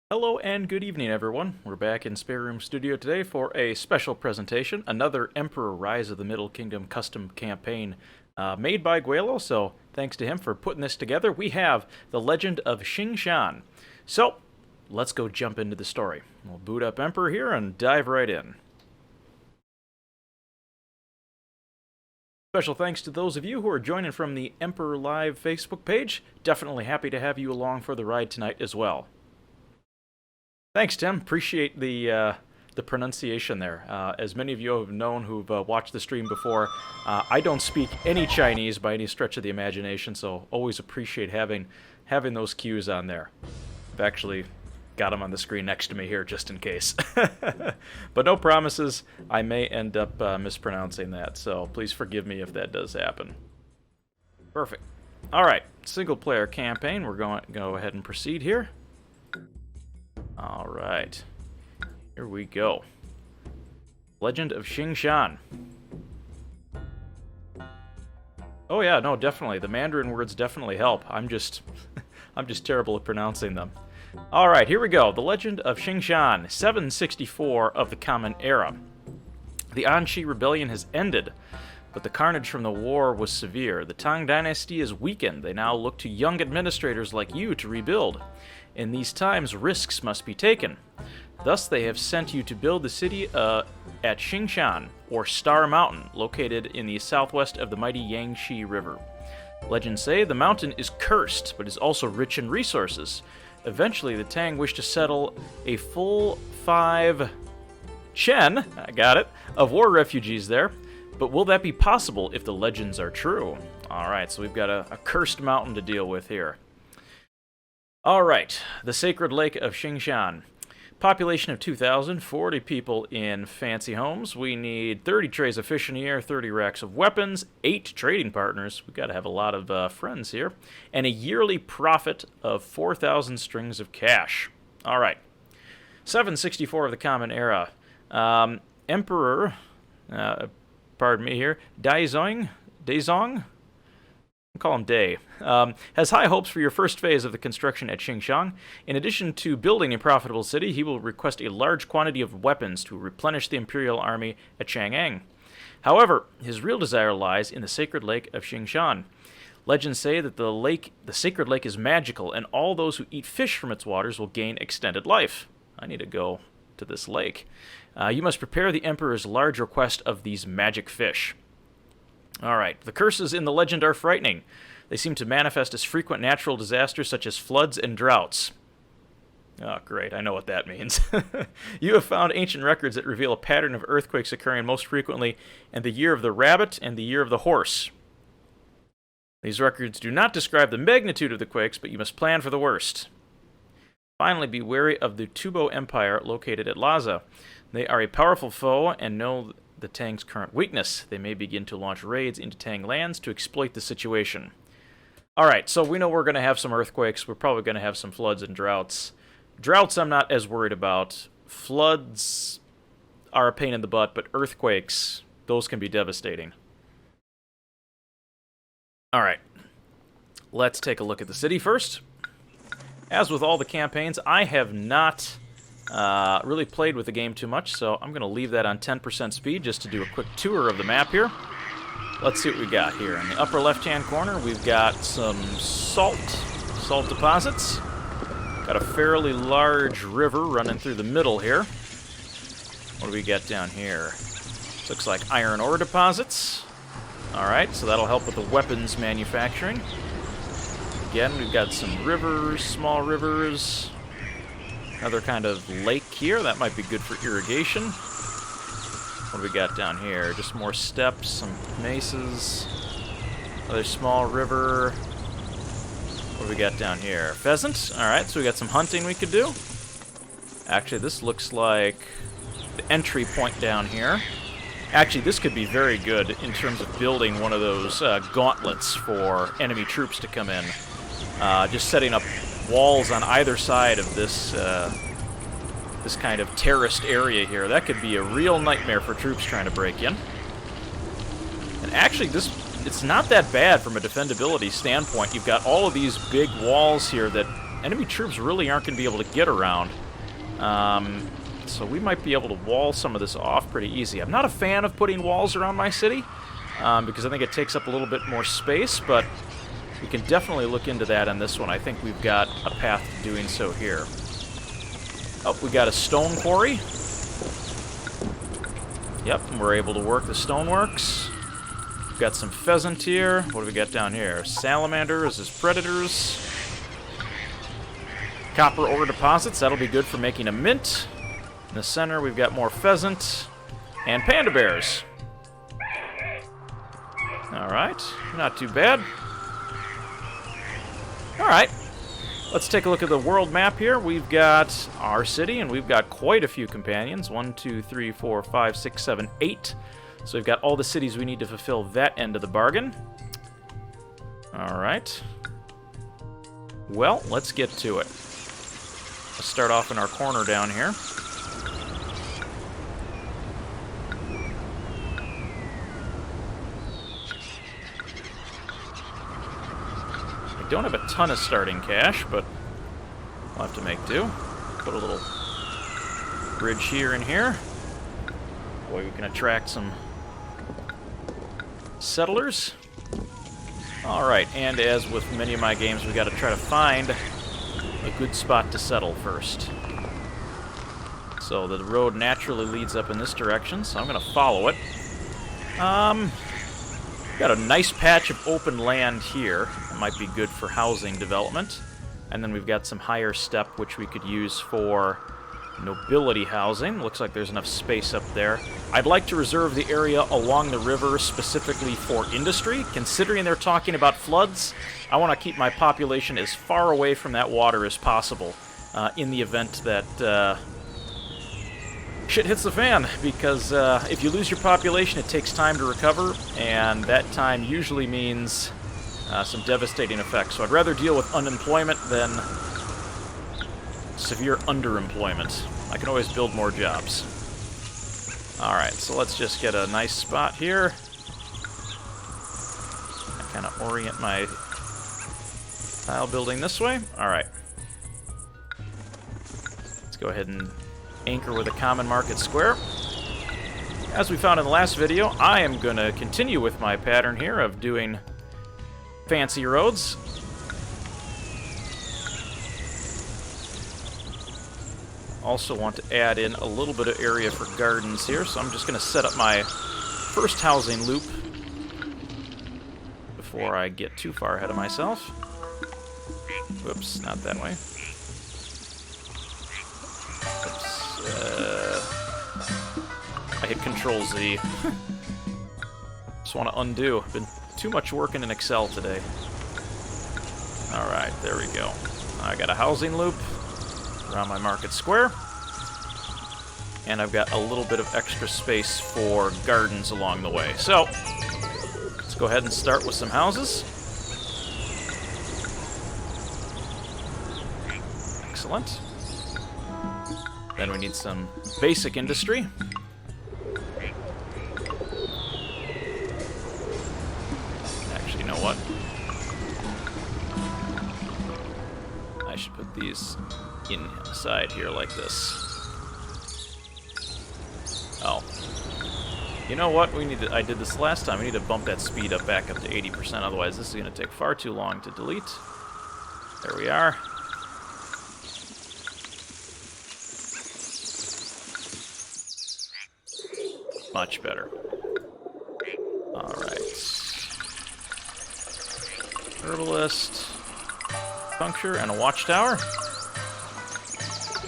Hello and good evening, everyone. We're back in Spare Room Studio today for a special presentation, another Emperor Rise of the Middle Kingdom custom campaign made by Guelo, so thanks to him for putting this together. We have the Legend of Xingshan. So, let's go jump into the story. We'll boot up Emperor here and dive right in. Special thanks to those of you who are joining from the Emperor Live Facebook page. Definitely happy to have you along for the ride tonight as well. Thanks, Tim. Appreciate the pronunciation there. As many of you have known who've watched the stream before, I don't speak any Chinese by any stretch of the imagination, so always appreciate having those cues on there. I've actually got them on the screen next to me here just in case. But no promises. I may end up mispronouncing that, so please forgive me if that does happen. Perfect. All right, single-player campaign. We're going to go ahead and proceed here. Alright, here we go. Legend of Xingshan. Oh yeah, no, definitely. The Mandarin words definitely help. I'm just terrible at pronouncing them. Alright, here we go. The Legend of Xingshan, 764 of the Common Era. The Anxi Rebellion has ended, but the carnage from the war was severe. The Tang dynasty is weakened. They now look to young administrators like you to rebuild. In these times, risks must be taken. Thus, they have sent you to build the city at Xingshan, or Star Mountain, located in the southwest of the mighty Yangtze River. Legends say the mountain is cursed, but is also rich in resources. Eventually, the Tang wish to settle a full 5 Chen, I got it, of war refugees there. But will that be possible if the legends are true? Alright, so we've got a cursed mountain to deal with here. Alright, the Sacred Lake of Xingshan. Population of 2,000, 40 people in fancy homes. We need 30 trays of fish in the air, 30 racks of weapons, 8 trading partners. We've got to have a lot of friends here. And a yearly profit of 4,000 strings of cash. Alright, 764 of the Common Era. Emperor, pardon me here, Daizong? I'll call him Day, has high hopes for your first phase of the construction at Xingshan. In addition to building a profitable city, he will request a large quantity of weapons to replenish the imperial army at Chang'an. However, his real desire lies in the Sacred Lake of Xingshan. Legends say that the Sacred Lake is magical, and all those who eat fish from its waters will gain extended life. I need to go to this lake. You must prepare the Emperor's large request of these magic fish. Alright, the curses in the legend are frightening. They seem to manifest as frequent natural disasters such as floods and droughts. Oh, great, I know what that means. You have found ancient records that reveal a pattern of earthquakes occurring most frequently in the year of the rabbit and the year of the horse. These records do not describe the magnitude of the quakes, but you must plan for the worst. Finally, be wary of the Tubo Empire located at Lhasa. They are a powerful foe and know the Tang's current weakness. They may begin to launch raids into Tang lands to exploit the situation. Alright, so we know we're going to have some earthquakes. We're probably going to have some floods and droughts. Droughts I'm not as worried about. Floods are a pain in the butt, but earthquakes, those can be devastating. Alright, let's take a look at the city first. As with all the campaigns, I have not really played with the game too much, so I'm going to leave that on 10% speed just to do a quick tour of the map here. Let's see what we got here. In the upper left-hand corner, we've got some salt deposits. Got a fairly large river running through the middle here. What do we got down here? Looks like iron ore deposits. Alright, so that'll help with the weapons manufacturing. Again, we've got some rivers, small rivers. Another kind of lake here. That might be good for irrigation. What do we got down here? Just more steps, some mesas. Another small river. What do we got down here? Pheasant. Alright, so we got some hunting we could do. Actually, this looks like the entry point down here. Actually, this could be very good in terms of building one of those gauntlets for enemy troops to come in. Just setting up walls on either side of this this kind of terraced area here. That could be a real nightmare for troops trying to break in. And actually, it's not that bad from a defendability standpoint. You've got all of these big walls here that enemy troops really aren't going to be able to get around. So we might be able to wall some of this off pretty easy. I'm not a fan of putting walls around my city, because I think it takes up a little bit more space, but we can definitely look into that on this one. I think we've got a path to doing so here. Oh, we got a stone quarry. Yep, and we're able to work the stoneworks. We've got some pheasant here. What do we got down here? Salamanders as predators. Copper ore deposits. That'll be good for making a mint. In the center, we've got more pheasant. And panda bears. Alright, not too bad. Alright, let's take a look at the world map here. We've got our city, and we've got quite a few companions. 1, 2, 3, 4, 5, 6, 7, 8. So we've got all the cities we need to fulfill that end of the bargain. Alright. Well, let's get to it. Let's start off in our corner down here. I don't have a ton of starting cash, but we'll have to make do. Put a little bridge here and here. Boy, we can attract some settlers. Alright, and as with many of my games, we got to try to find a good spot to settle first. So the road naturally leads up in this direction, so I'm going to follow it. Got a nice patch of open land here. That might be good for housing development. And then we've got some higher step, which we could use for nobility housing. Looks like there's enough space up there. I'd like to reserve the area along the river specifically for industry. Considering they're talking about floods, I want to keep my population as far away from that water as possible in the event that shit hits the fan. Because if you lose your population, it takes time to recover, and that time usually means some devastating effects. So I'd rather deal with unemployment than severe underemployment. I can always build more jobs. Alright, so let's just get a nice spot here. I kind of orient my tile building this way. Alright. Let's go ahead and anchor with a common market square. As we found in the last video, I am going to continue with my pattern here of doing fancy roads. Also want to add in a little bit of area for gardens here, so I'm just going to set up my first housing loop before I get too far ahead of myself. Whoops, not that way. I hit Control-Z. Just want to undo. Been too much working in Excel today. Alright, there we go. I got a housing loop around my market square. And I've got a little bit of extra space for gardens along the way. So, let's go ahead and start with some houses. Excellent. Then we need some basic industry. Actually, you know what? I should put these inside here like this. Oh. You know what? I did this last time. We need to bump that speed up back up to 80%. Otherwise, this is going to take far too long to delete. There we are. Much better. Alright. Herbalist. Puncture and a watchtower.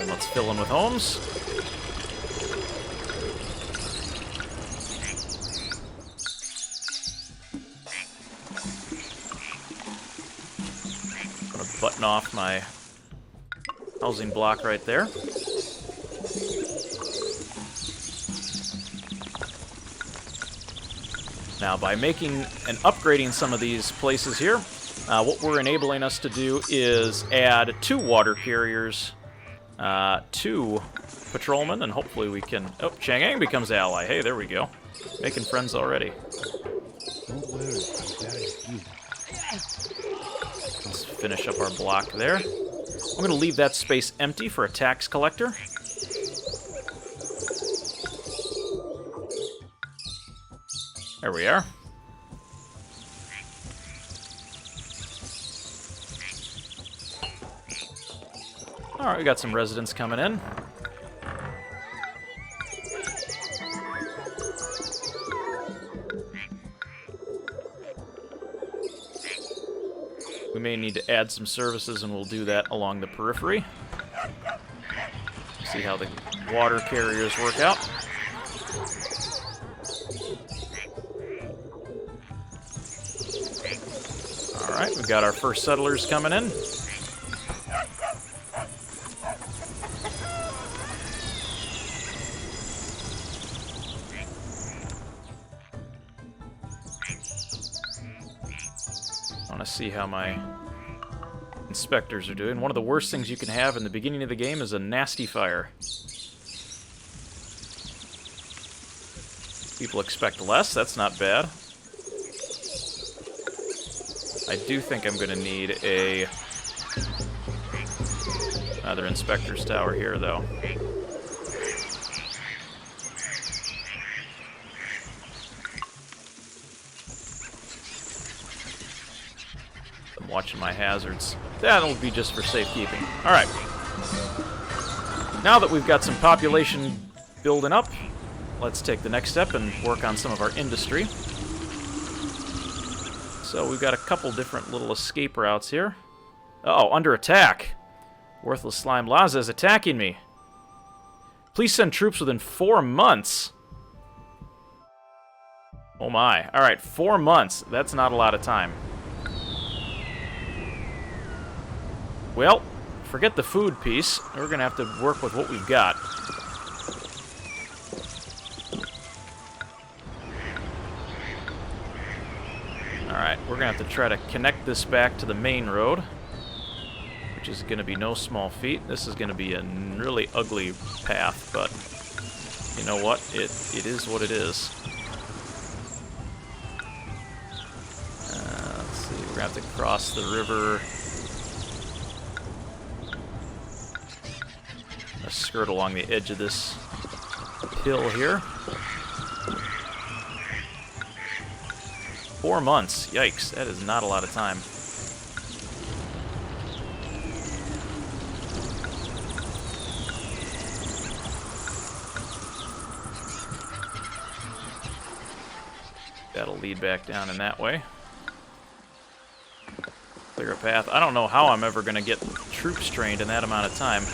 And let's fill in with homes. I'm gonna button off my housing block right there. Now, by making and upgrading some of these places here, what we're enabling us to do is add 2 water carriers, 2 patrolmen, and hopefully we can... Oh, Chang'an becomes ally. Hey, there we go. Making friends already. Don't worry, I'm very good. Let's finish up our block there. I'm going to leave that space empty for a tax collector. There we are. Alright, we got some residents coming in. We may need to add some services, and we'll do that along the periphery. See how the water carriers work out. Alright, we've got our first settlers coming in. I want to see how my inspectors are doing. One of the worst things you can have in the beginning of the game is a nasty fire. People expect less, that's not bad. I do think I'm going to need another inspector's tower here, though. I'm watching my hazards. That'll be just for safekeeping. Alright. Now that we've got some population building up, let's take the next step and work on some of our industry. So we've got a couple different little escape routes here. Uh-oh, under attack. Worthless Slime Laza is attacking me. Please send troops within 4 months. Oh my. Alright, 4 months. That's not a lot of time. Well, forget the food piece. We're going to have to work with what we've got. Alright, we're going to have to try to connect this back to the main road, which is going to be no small feat. This is going to be a really ugly path, but you know what? It is what it is. Let's see, we're going to have to cross the river. A skirt along the edge of this hill here. 4 months. Yikes, that is not a lot of time. That'll lead back down in that way. Clear a path. I don't know how I'm ever going to get troops trained in that amount of time.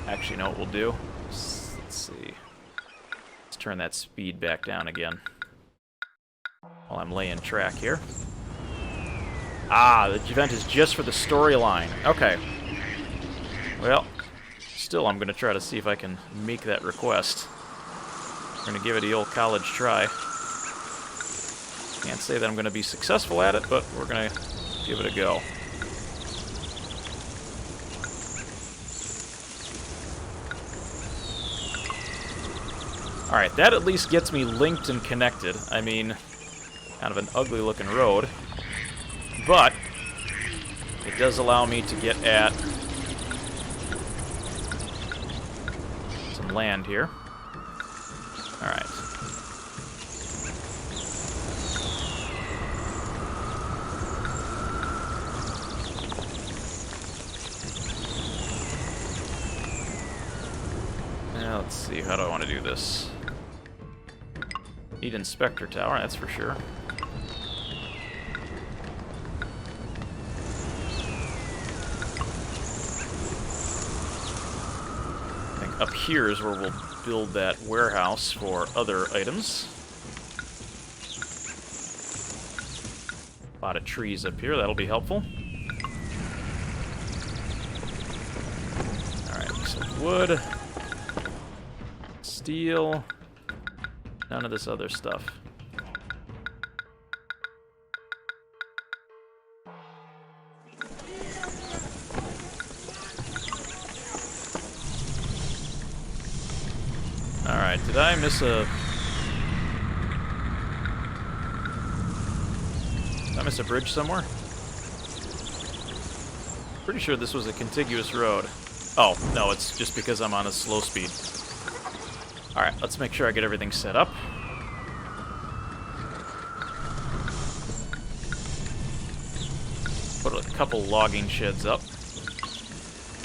Actually, you know what we'll do? Let's see. Let's turn that speed back down again while I'm laying track here. Ah, the event is just for the storyline. Okay. Well, still, I'm going to try to see if I can make that request. We're going to give it the old college try. Can't say that I'm going to be successful at it, but we're going to give it a go. Alright, that at least gets me linked and connected. I mean, kind of an ugly looking road. But it does allow me to get at some land here. Alright. Now, let's see, how do I want to do this? Need inspector tower, that's for sure. I think up here is where we'll build that warehouse for other items. A lot of trees up here, that'll be helpful. Alright, some wood. Steel. None of this other stuff. Alright, did I miss a... Did I miss a bridge somewhere? Pretty sure this was a contiguous road. Oh, no, it's just because I'm on a slow speed. Alright, let's make sure I get everything set up. Put a couple logging sheds up.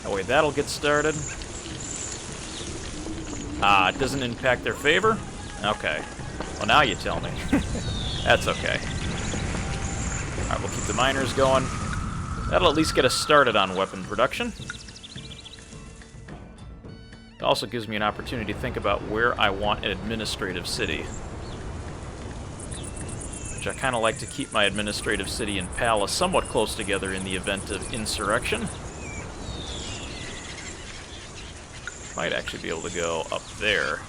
That way that'll get started. Ah, it doesn't impact their favor? Okay. Well, now you tell me. That's okay. Alright, we'll keep the miners going. That'll at least get us started on weapon production. It also gives me an opportunity to think about where I want an administrative city. Which I kind of like to keep my administrative city and palace somewhat close together in the event of insurrection. Might actually be able to go up there.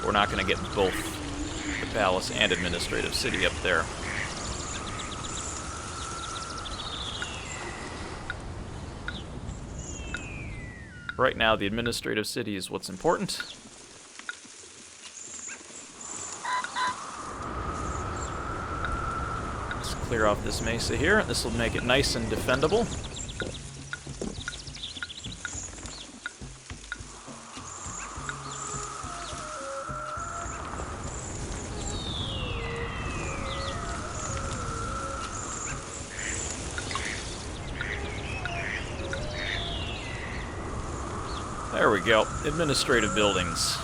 We're not going to get both the palace and administrative city up there. Right now, the administrative city is what's important. Let's clear off this mesa here. This will make it nice and defendable. There we go. Administrative buildings.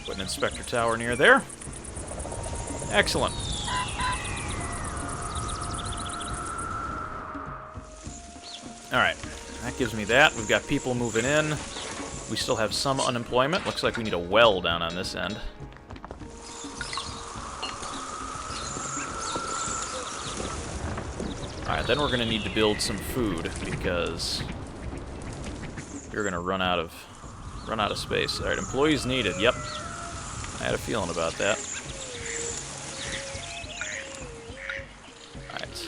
Put an inspector tower near there. Excellent. Alright, that gives me that. We've got people moving in. We still have some unemployment. Looks like we need a well down on this end. Alright, then we're going to need to build some food, because you're going to run out of space. Alright, employees needed. Yep. I had a feeling about that. Alright.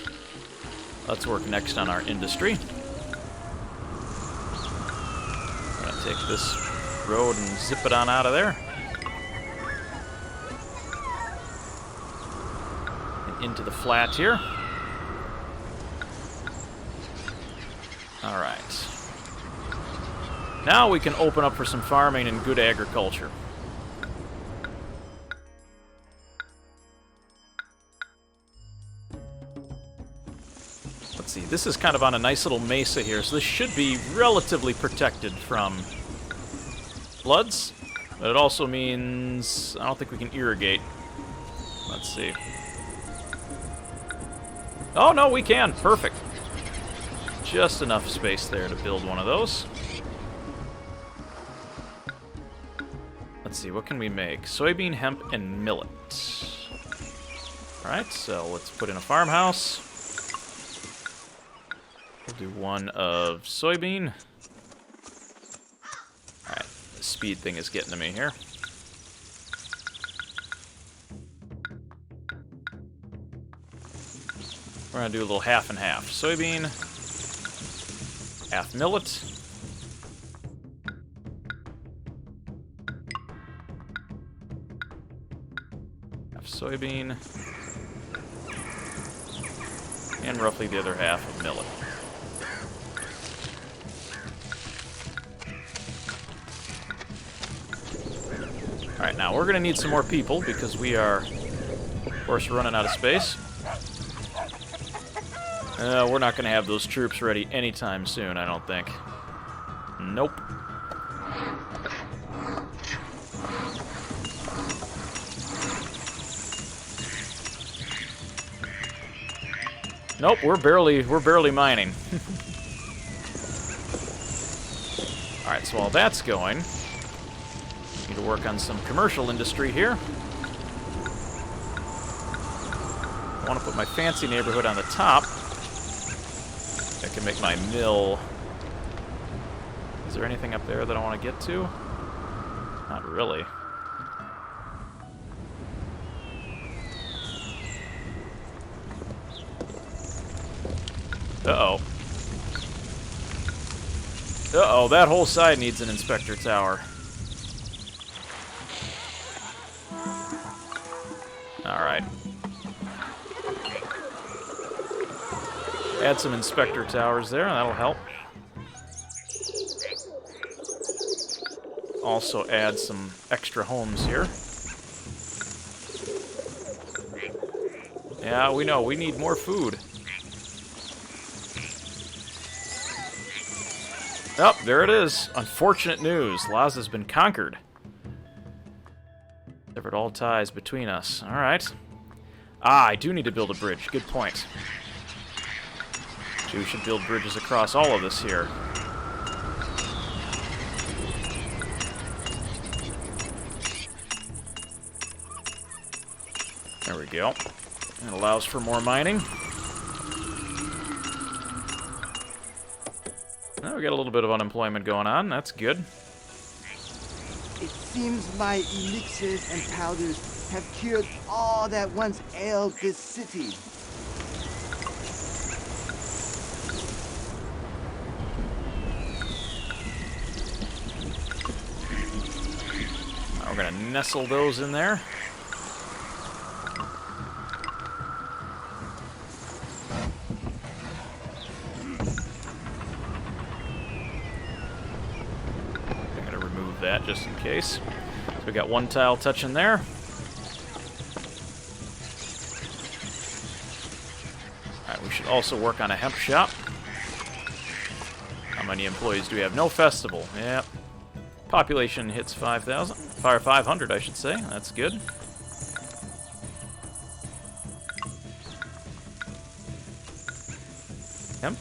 Let's work next on our industry. I'm going to take this road and zip it on out of there. And into the flat here. Alright. Now we can open up for some farming and good agriculture. Let's see, this is kind of on a nice little mesa here, so this should be relatively protected from floods. But it also means I don't think we can irrigate. Let's see. Oh, no, we can. Perfect. Just enough space there to build one of those. Let's see, what can we make? Soybean, hemp, and millet. Alright, so let's put in a farmhouse. We'll do one of soybean. Alright, the speed thing is getting to me here. We're going to do a little half and half. Soybean, half millet. Half soybean. And roughly the other half of millet. Alright, now we're going to need some more people because we are, of course, running out of space. We're not going to have those troops ready anytime soon, I don't think. Nope. Nope, we're barely mining. Alright, so while that's going, need to work on some commercial industry here. I want to put my fancy neighborhood on the top. I can make my mill. Is there anything up there that I want to get to? Not really. Uh-oh. Uh-oh, that whole side needs an inspector tower. Alright. Add some inspector towers there, that'll help. Also add some extra homes here. Yeah, we know, we need more food. Oh, there it is. Unfortunate news. Laz has been conquered. Severed all ties between us. Alright. Ah, I do need to build a bridge. Good point. We should build bridges across all of this here. There we go. That allows for more mining. Now we got a little bit of unemployment going on. That's good. It seems my elixirs and powders have cured all that once ailed this city. Now we're going to nestle those in there. That just in case. So we got one tile touching there. Alright, we should also work on a hemp shop. How many employees do we have? No festival. Yep. Population hits 5,000. 500, I should say. That's good. Hemp.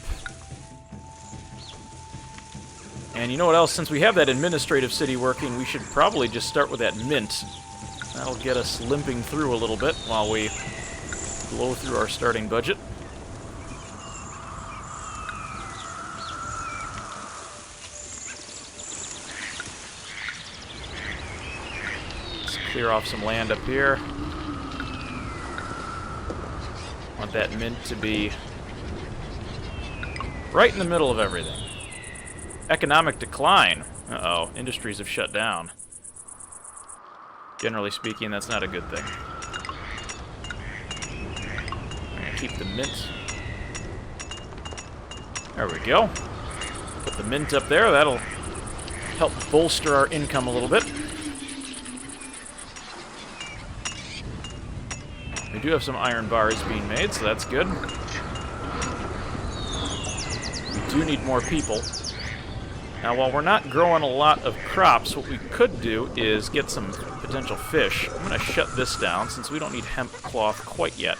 And you know what else? Since we have that administrative city working, we should probably just start with that mint. That'll get us limping through a little bit while we blow through our starting budget. Let's clear off some land up here. Want that mint to be right in the middle of everything. Economic decline. Uh-oh, industries have shut down. Generally speaking, that's not a good thing. I'm gonna keep the mint. There we go. Put the mint up there, that'll help bolster our income a little bit. We do have some iron bars being made, so that's good. We do need more people. Now, while we're not growing a lot of crops, what we could do is get some potential fish. I'm going to shut this down since we don't need hemp cloth quite yet.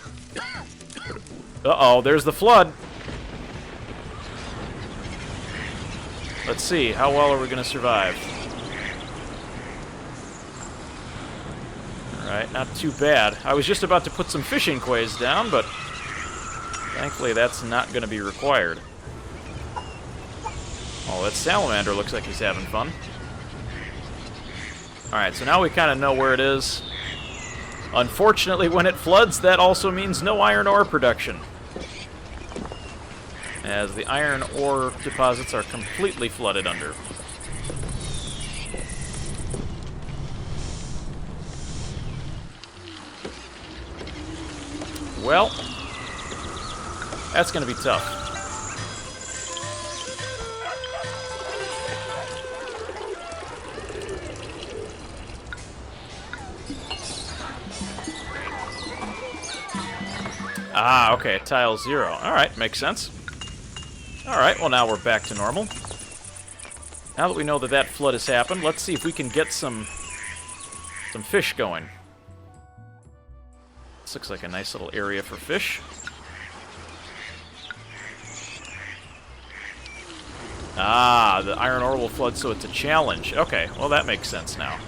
Uh-oh, there's the flood. Let's see, how well are we going to survive? Alright, not too bad. I was just about to put some fishing quays down, but thankfully that's not going to be required. Oh, that salamander looks like he's having fun. Alright, so now we kind of know where it is. Unfortunately, when it floods, that also means no iron ore production, as the iron ore deposits are completely flooded under. Well, that's going to be tough. Ah, okay, tile 0. Alright, makes sense. Alright, well now we're back to normal. Now that we know that that flood has happened, let's see if we can get some fish going. This looks like a nice little area for fish. Ah, the iron ore will flood, so it's a challenge. Okay, well that makes sense now.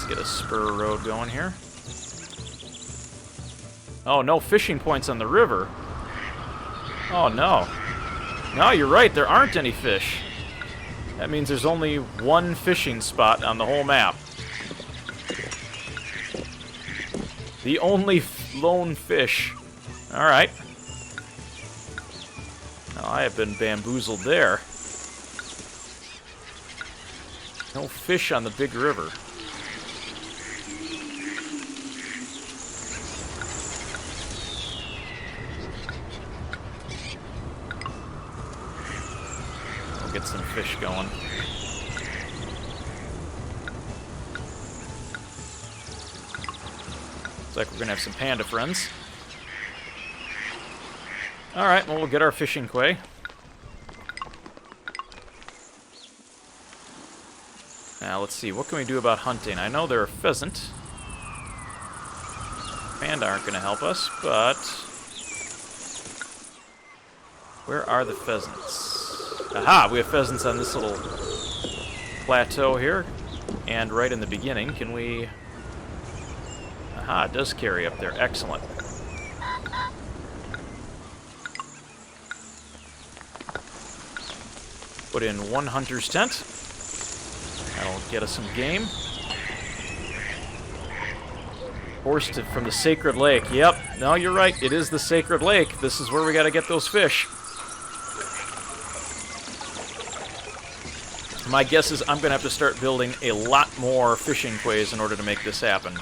Get a spur road going here. Oh, no fishing points on the river. Oh, no. No, you're right, there aren't any fish. That means there's only one fishing spot on the whole map. The only lone fish. Alright. Now, I have been bamboozled there. No fish on the big river. get some fish going. Looks like we're gonna have some panda friends. Alright, well, we'll get our fishing quay. Now, let's see, what can we do about hunting? I know they're a pheasant. Panda aren't gonna help us, but... where are the pheasants? Aha! We have pheasants on this little plateau here. And right in the beginning, can we... aha, it does carry up there. Excellent. Put in one hunter's tent. That'll get us some game. Horse from the Sacred Lake. Yep. No, you're right. It is the Sacred Lake. This is where we gotta get those fish. My guess is I'm gonna have to start building a lot more fishing quays in order to make this happen.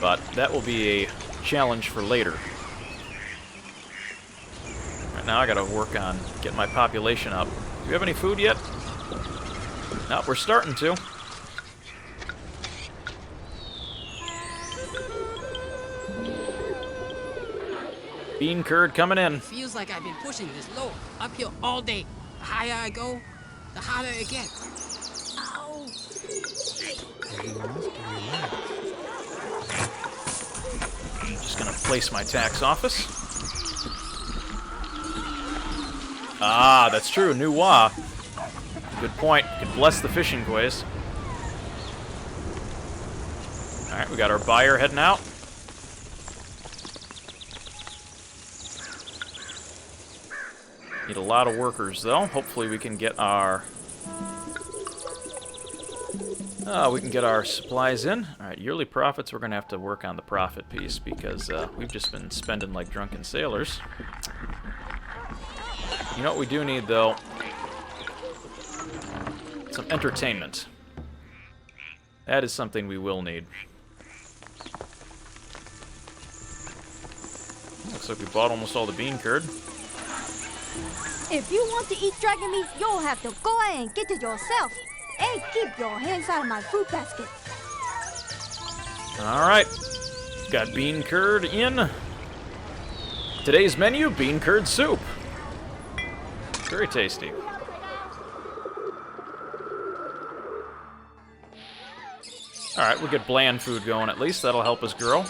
But that will be a challenge for later. Right now I gotta work on getting my population up. Do you have any food yet? No, we're starting to. Bean curd coming in. Feels like I've been pushing this load uphill all day. The higher I go, the harder it gets. Ow! Just gonna place my tax office. Ah, that's true. New Wa. Good point. Could bless the fishing quays. Alright, we got our buyer heading out. Need a lot of workers, though. Hopefully we can get our... supplies in. Alright, yearly profits, we're going to have to work on the profit piece because we've just been spending like drunken sailors. You know what we do need, though? Some entertainment. That is something we will need. Looks like we bought almost all the bean curd. If you want to eat dragon meat, you'll have to go ahead and get it yourself. And keep your hands out of my food basket. Alright. Got bean curd in. Today's menu, bean curd soup. Very tasty. Alright, we'll get bland food going at least. That'll help us grow.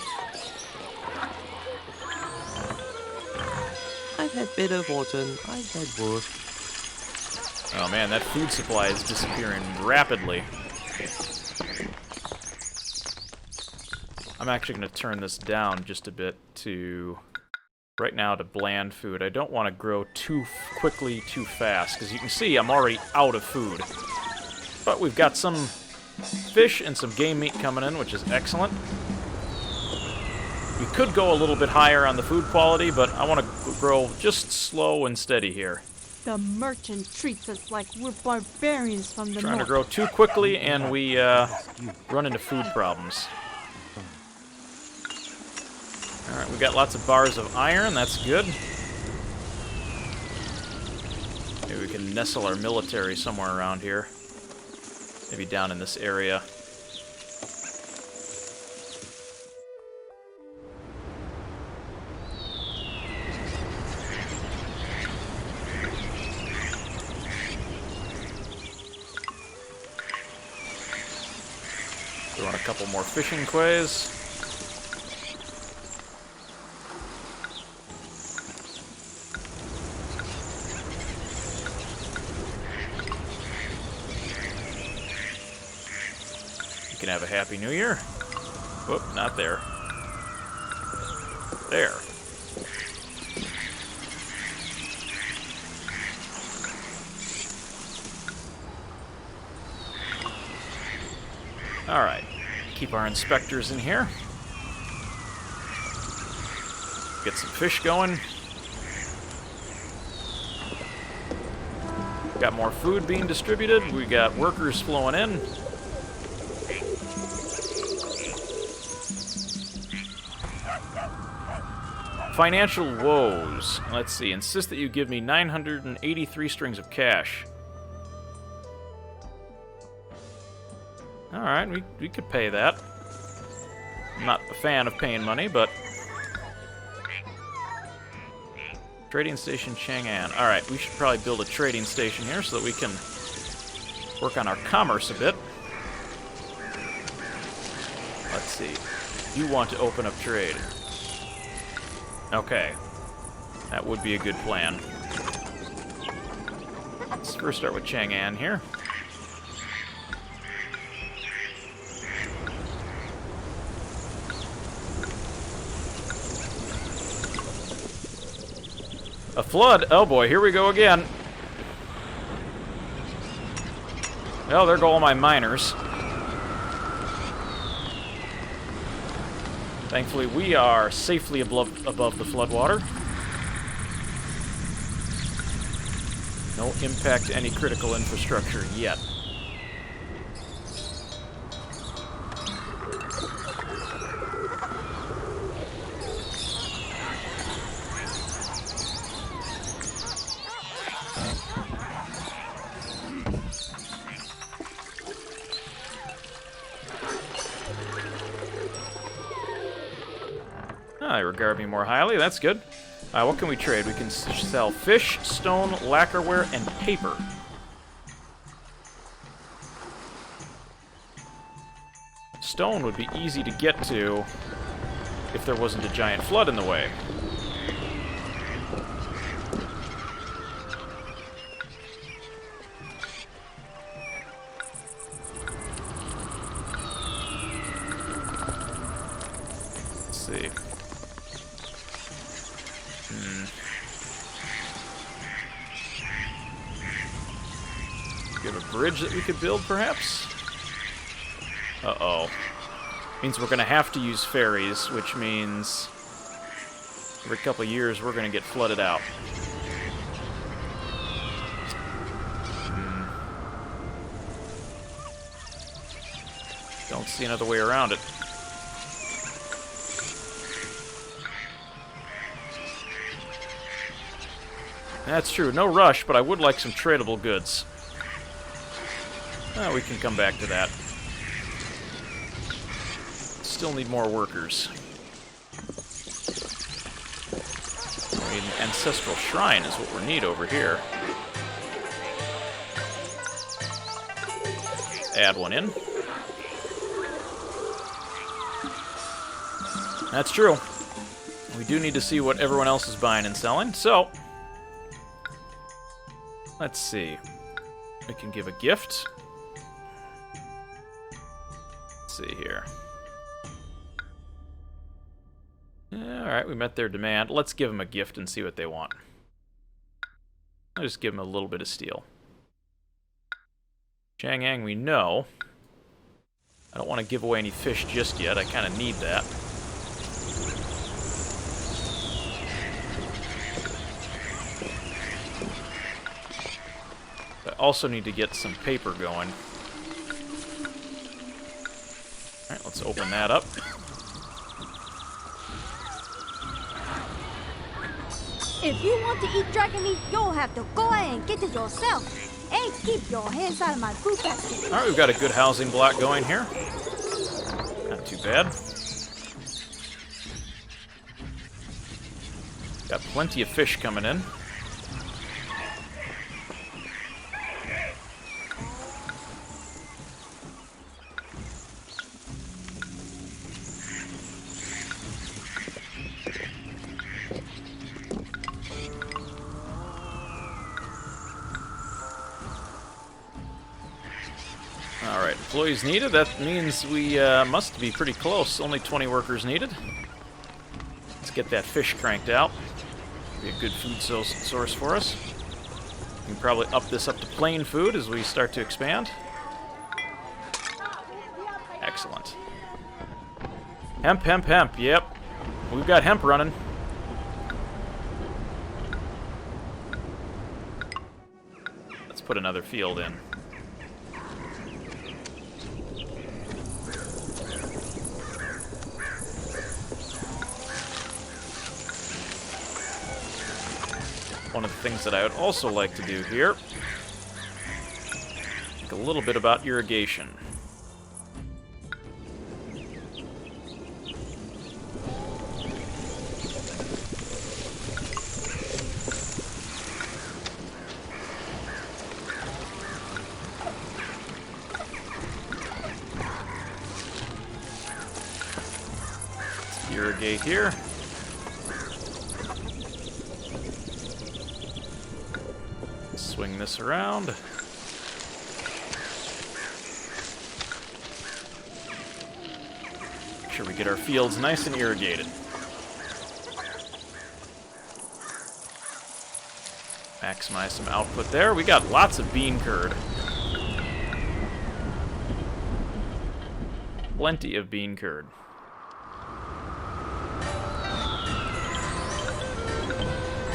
I've had bitter fortune. I've had worse. Oh man, that food supply is disappearing rapidly. I'm actually going to turn this down just a bit to... right now to bland food. I don't want to grow too quickly, too fast, because you can see I'm already out of food. But we've got some fish and some game meat coming in, which is excellent. We could go a little bit higher on the food quality, but I want to grow just slow and steady here. The merchant treats us like we're barbarians from the Trying to north. grow too quickly, and we run into food problems. Alright, we got lots of bars of iron, that's good. Maybe we can nestle our military somewhere around here. Maybe down in this area. Throw in a couple more fishing quays. You can have a Happy New Year. Whoop, not there. There. Alright. Keep our inspectors in here. Get some fish going. Got more food being distributed. We got workers flowing in. Financial woes. Let's see. Insist that you give me 983 strings of cash. Alright, we could pay that. I'm not a fan of paying money, but... Trading station Chang'an. Alright, we should probably build a trading station here so that we can work on our commerce a bit. Let's see. You want to open up trade. Okay. That would be a good plan. Let's first start with Chang'an here. A flood? Oh boy, here we go again. Well, there go all my miners. Thankfully, we are safely above the floodwater. No impact to any critical infrastructure yet. They regard me more highly. That's good. What can we trade? We can sell fish, stone, lacquerware, and paper. Stone would be easy to get to if there wasn't a giant flood in the way. Let's see. We have a bridge that we could build, perhaps? Uh-oh. Means we're going to have to use ferries, which means every couple of years we're going to get flooded out. Don't see another way around it. That's true. No rush, but I would like some tradable goods. We can come back to that. Still need more workers. I mean, an ancestral shrine is what we need over here. Add one in. That's true. We do need to see what everyone else is buying and selling, so... Let's see. We can give a gift. Let's see here. Alright, we met their demand. Let's give them a gift and see what they want. I'll just give them a little bit of steel. Chang'an, we know. I don't want to give away any fish just yet. I kind of need that. I also need to get some paper going. Alright, let's open that up. If you want to eat dragon meat, you'll have to go ahead and get it yourself. Hey, keep your hands out of my food basket. Alright, we've got a good housing block going here. Not too bad. Got plenty of fish coming in. Alright, employees needed. That means we must be pretty close. Only 20 workers needed. Let's get that fish cranked out. Be a good food source for us. We can probably up this up to plain food as we start to expand. Excellent. Hemp, hemp, hemp. Yep. We've got hemp running. Let's put another field in. one of the things that I would also like to do here. Think a little bit about irrigation. Irrigate here. Swing this around. Make sure we get our fields nice and irrigated. Maximize some output there. We got lots of bean curd. Plenty of bean curd.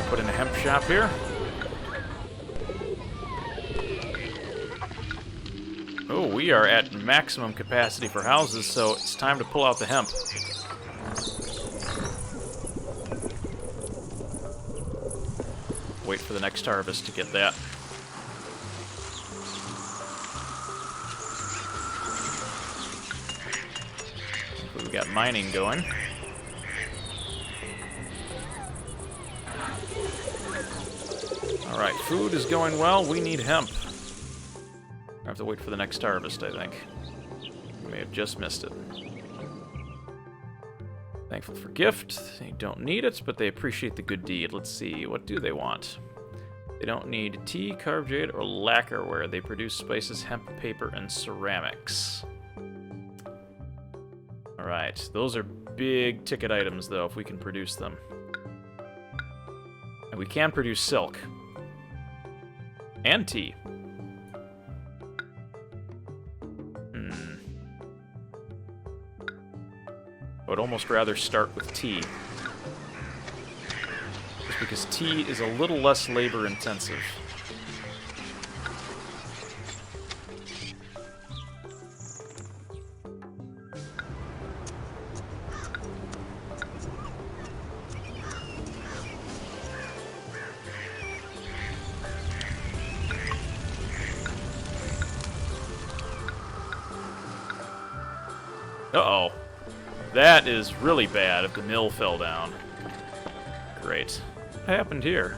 Put in a hemp shop here. Oh, we are at maximum capacity for houses, so it's time to pull out the hemp. Wait for the next harvest to get that. We've got mining going. Alright, food is going well. We need hemp. I have to wait for the next harvest, I think. We may have just missed it. Thankful for gift. They don't need it, but they appreciate the good deed. Let's see, what do they want? They don't need tea, carved jade, or lacquerware. They produce spices, hemp, paper, and ceramics. Alright, those are big ticket items, though, if we can produce them. And we can produce silk. And tea. I would almost rather start with tea. Just because tea is a little less labor intensive. Uh-oh. That is really bad if the mill fell down. Great. What happened here?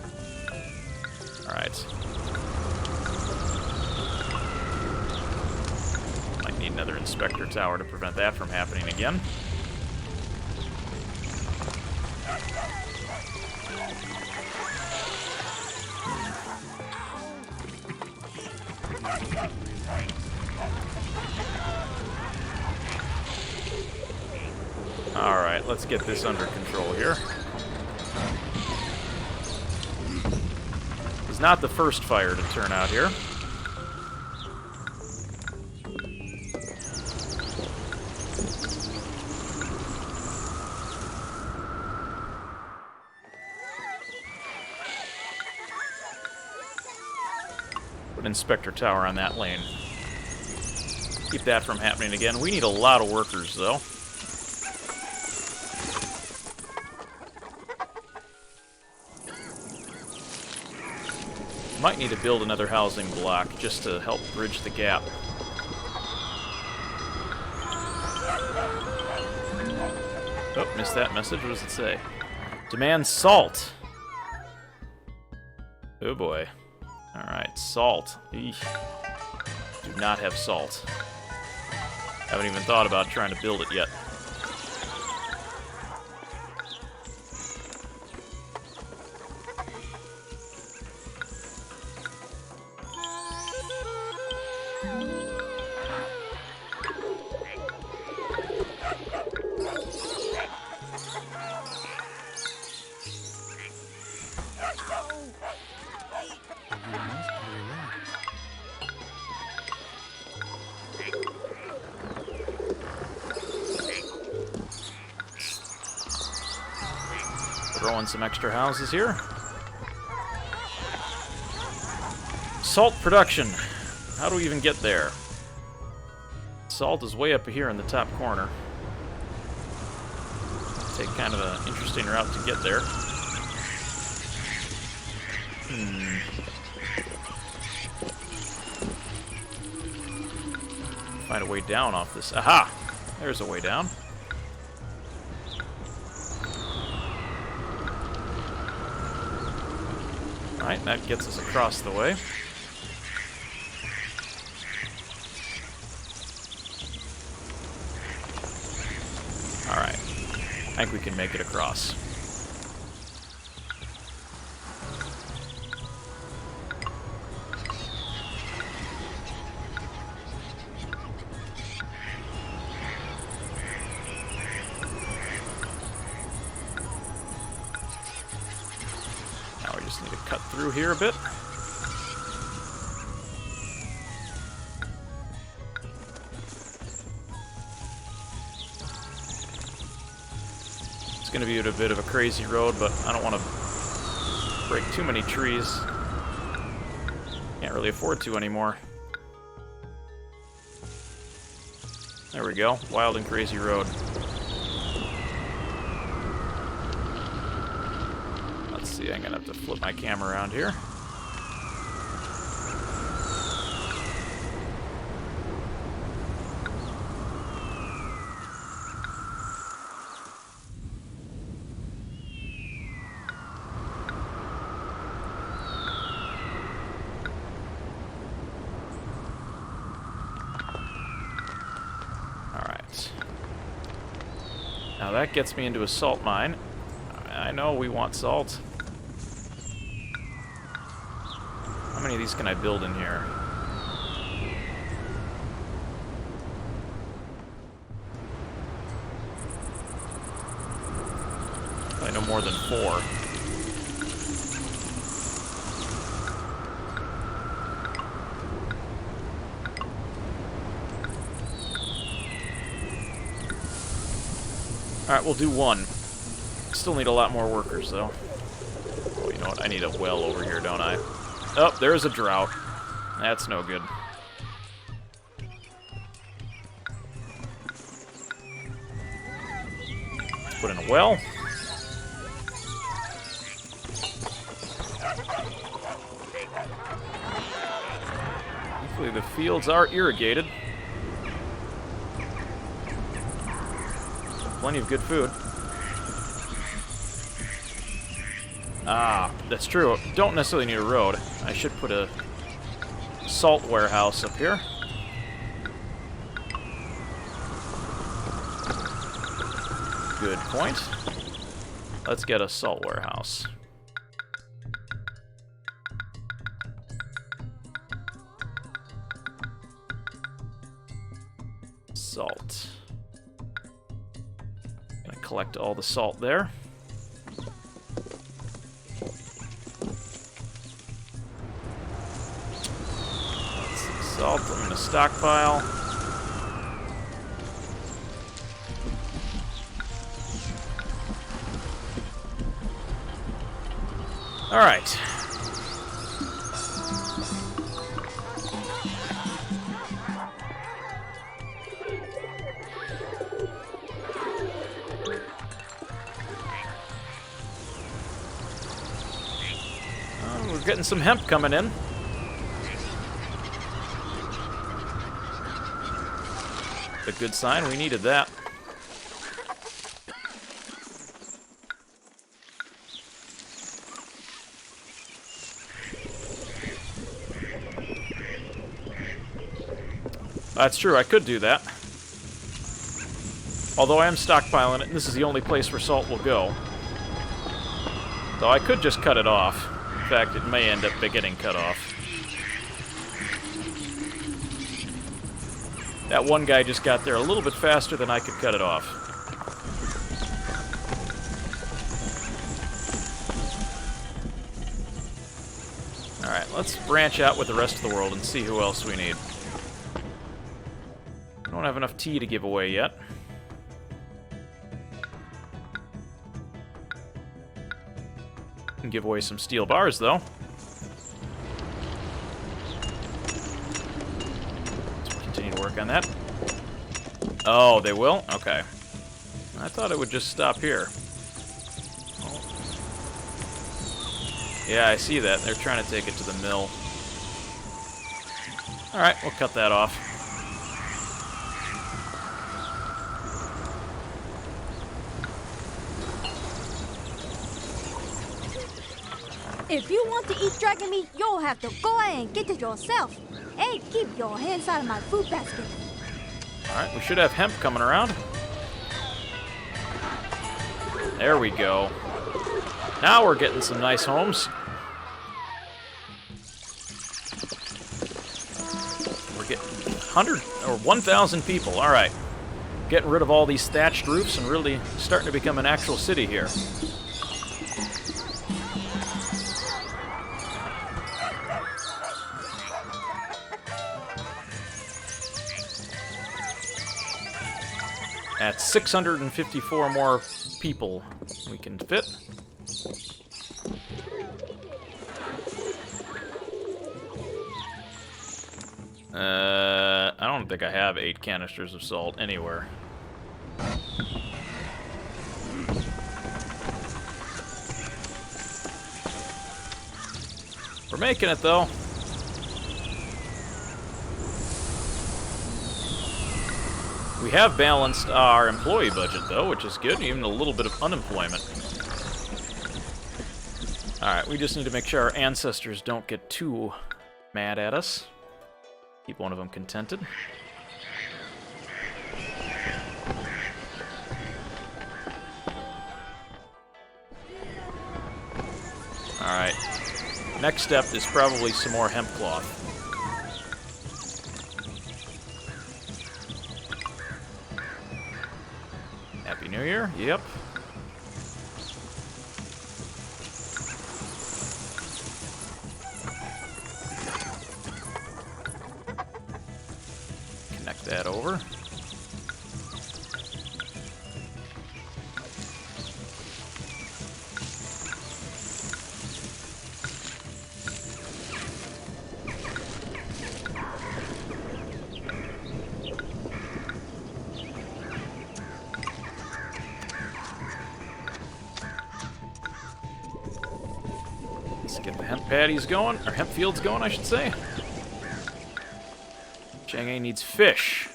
Alright. Might need another inspector tower to prevent that from happening again. Alright, let's get this under control here. It's not the first fire to turn out here. Put an inspector tower on that lane. Keep that from happening again. We need a lot of workers, though. Might need to build another housing block just to help bridge the gap. Oh, missed that message. What does it say? Demand salt. Oh boy. Alright, salt. Eesh. Do not have salt. Haven't even thought about trying to build it yet. Throw in some extra houses here. Salt production. How do we even get there? Salt is way up here in the top corner. Take kind of an interesting route to get there. Find a way down off this. Aha! There's a way down. Alright, that gets us across the way. Alright. I think we can make it across. Just need to cut through here a bit. It's going to be a bit of a crazy road, but I don't want to break too many trees. Can't really afford to anymore. There we go. Wild and crazy road. I'm gonna have to flip my camera around here. Alright. Now that gets me into a salt mine. I know we want salt. How many of these can I build in here? Probably no more than 4. Alright, we'll do 1. Still need a lot more workers, though. Oh, you know what? I need a well over here, don't I? Oh, there's a drought. That's no good. Let's put in a well. Hopefully the fields are irrigated. Plenty of good food. Ah, that's true. Don't necessarily need a road. I should put a salt warehouse up here. Good point. Let's get a salt warehouse. Salt. Gonna collect all the salt there. Salt, I'm gonna stockpile. All right. We're getting some hemp coming in. A good sign. We needed that. That's true. I could do that. Although I am stockpiling it, and this is the only place where salt will go. Though I could just cut it off. In fact, it may end up getting cut off. That one guy just got there a little bit faster than I could cut it off. Alright, let's branch out with the rest of the world and see who else we need. I don't have enough tea to give away yet. Can give away some steel bars, though. Work on that. Oh, they will? Okay. I thought it would just stop here. Oh. Yeah, I see that. They're trying to take it to the mill. Alright, we'll cut that off. If you want to eat dragon meat, you'll have to go ahead and get it yourself. Hey, keep your hands out of my food basket. Alright, we should have hemp coming around. There we go. Now we're getting some nice homes. We're getting 100 or 1,000 people. Alright. Getting rid of all these thatched roofs and really starting to become an actual city here. At 654 more people we can fit. I don't think I have 8 canisters of salt anywhere. We're making it, though. We have balanced our employee budget, though, which is good, even a little bit of unemployment. Alright, we just need to make sure our ancestors don't get too mad at us. Keep one of them contented. Alright. Next step is probably some more hemp cloth. Happy New Year? Yep. Connect that over. Let's get the hemp patties going, or hemp fields going, I should say. Chang'e needs fish.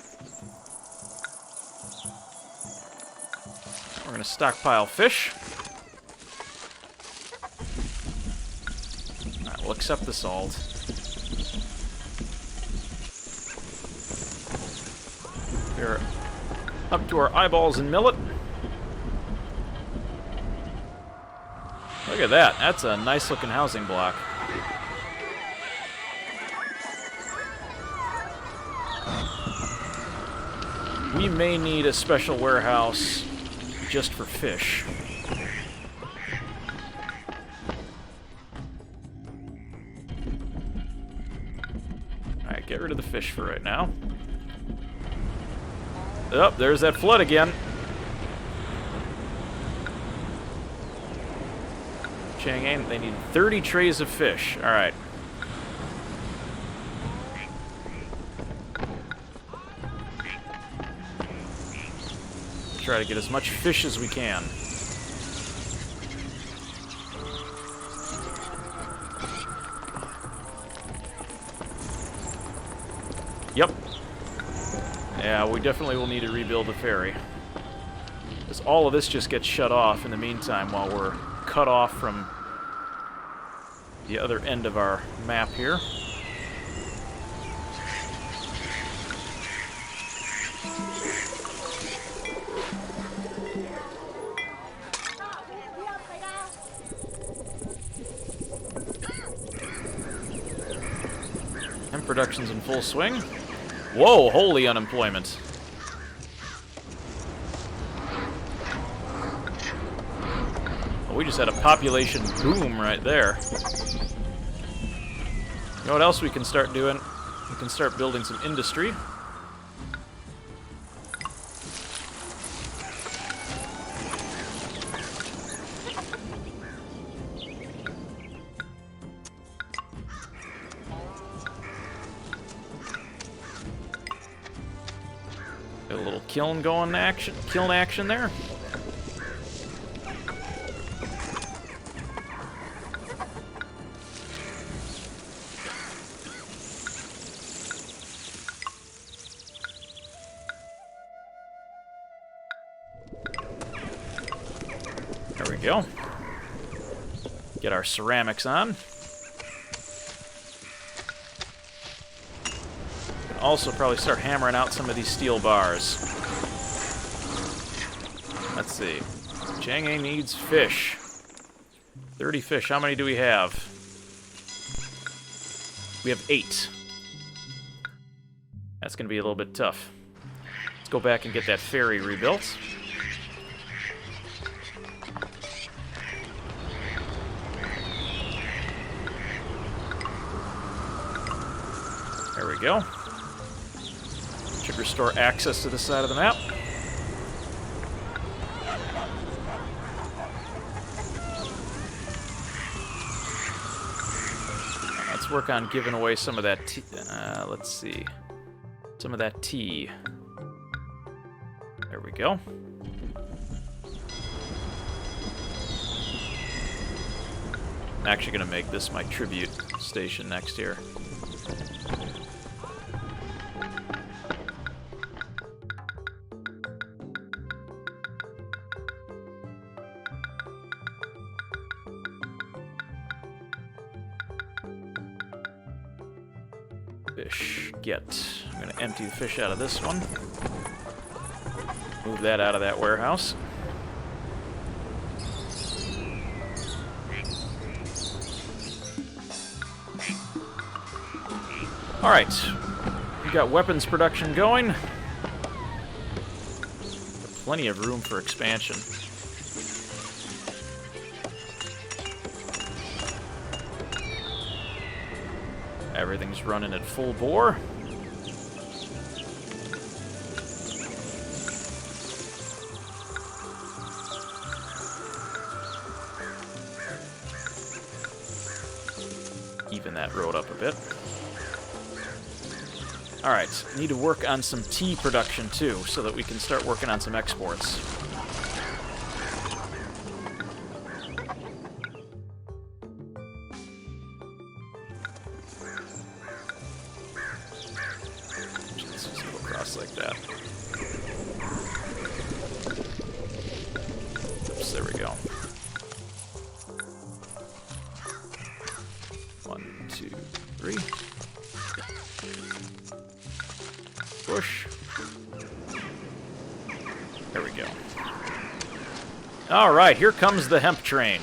We're gonna stockpile fish. Alright, we'll accept the salt. We're up to our eyeballs in millet. Look at that. That's a nice looking housing block. We may need a special warehouse just for fish. Alright, get rid of the fish for right now. Oh, there's that flood again. Chang'e, they need 30 trays of fish. Alright. Try to get as much fish as we can. Yep. Yeah, we definitely will need to rebuild the ferry. Because all of this just gets shut off in the meantime while we're cut off from the other end of our map here. And production's in full swing. Whoa, holy unemployment. Well, we just had a population boom right there. You know what else we can start doing? We can start building some industry. Got a little kiln action there. . we go. Get our ceramics on. Can also probably start hammering out some of these steel bars. Let's see. Chang'e needs fish. 30 fish. How many do we have? We have 8. That's going to be a little bit tough. Let's go back and get that ferry rebuilt. There we go. Should restore access to this side of the map. Let's work on giving away some of that tea. Let's see. Some of that tea. There we go. I'm actually going to make this my tribute station next here. Fish, get. I'm going to empty the fish out of this one. Move that out of that warehouse. Alright. We got weapons production going. Plenty of room for expansion. Everything's running at full bore. Even that road up a bit. Alright, need to work on some tea production too, so that we can start working on some exports. Let's just go across like that. Oops, there we go. 1, 2, 3. Push. There we go. All right, here comes the hemp train.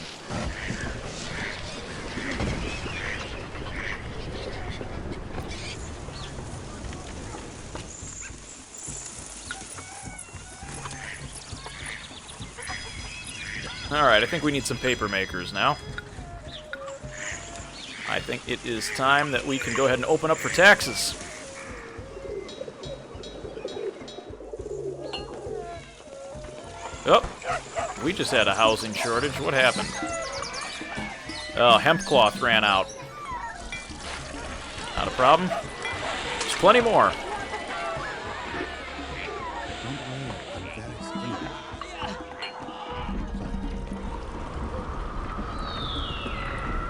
All right, I think we need some paper makers now. I think it is time that we can go ahead and open up for taxes. Oh, we just had a housing shortage. What happened? Oh, hemp cloth ran out. Not a problem. There's plenty more.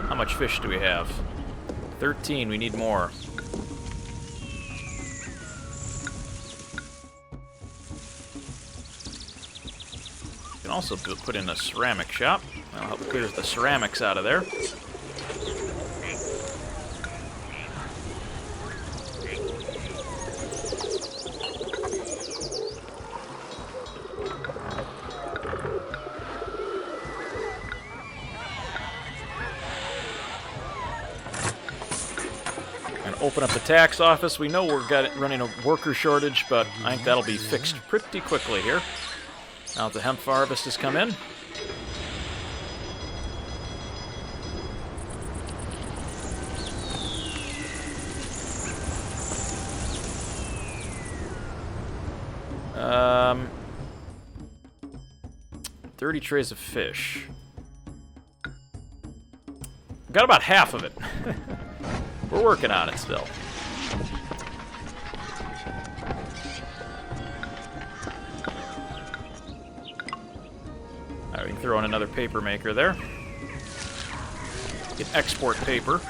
How much fish do we have? 13. We need more. Can also put in a ceramic shop. That'll help clear the ceramics out of there. And open up the tax office. We know we're running a worker shortage, but I think that'll be fixed pretty quickly here. Now that the hemp harvest has come in. Um, 30 trays of fish. Got about half of it. We're working on it still. We can throw in another paper maker there. Get export paper.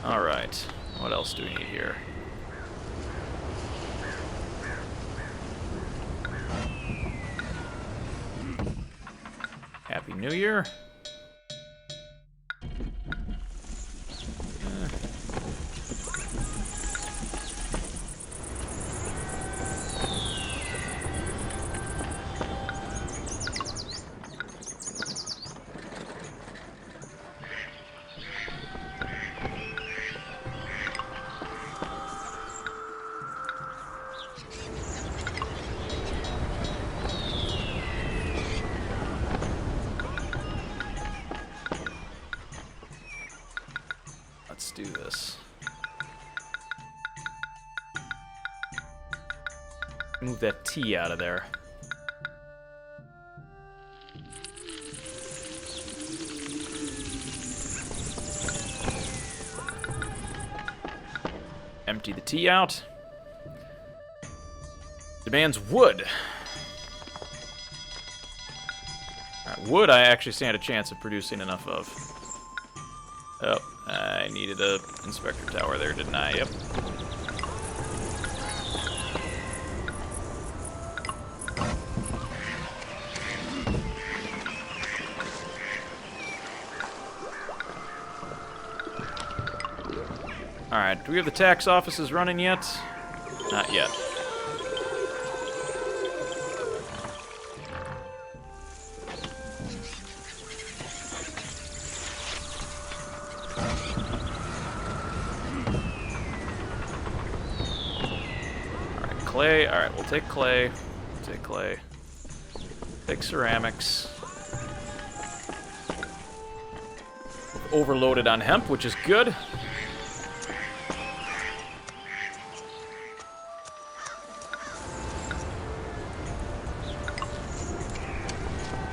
Alright. What else do we need here? New Year? Let's do this. Move that T out of there. Empty the T out. Demands wood. Alright, wood I actually stand a chance of producing enough of. Oh, I needed a inspector tower there, didn't I? Yep. Alright, do we have the tax offices running yet? Not yet. Alright, clay. Alright, we'll take clay. We'll take clay. Take ceramics. We've overloaded on hemp, which is good.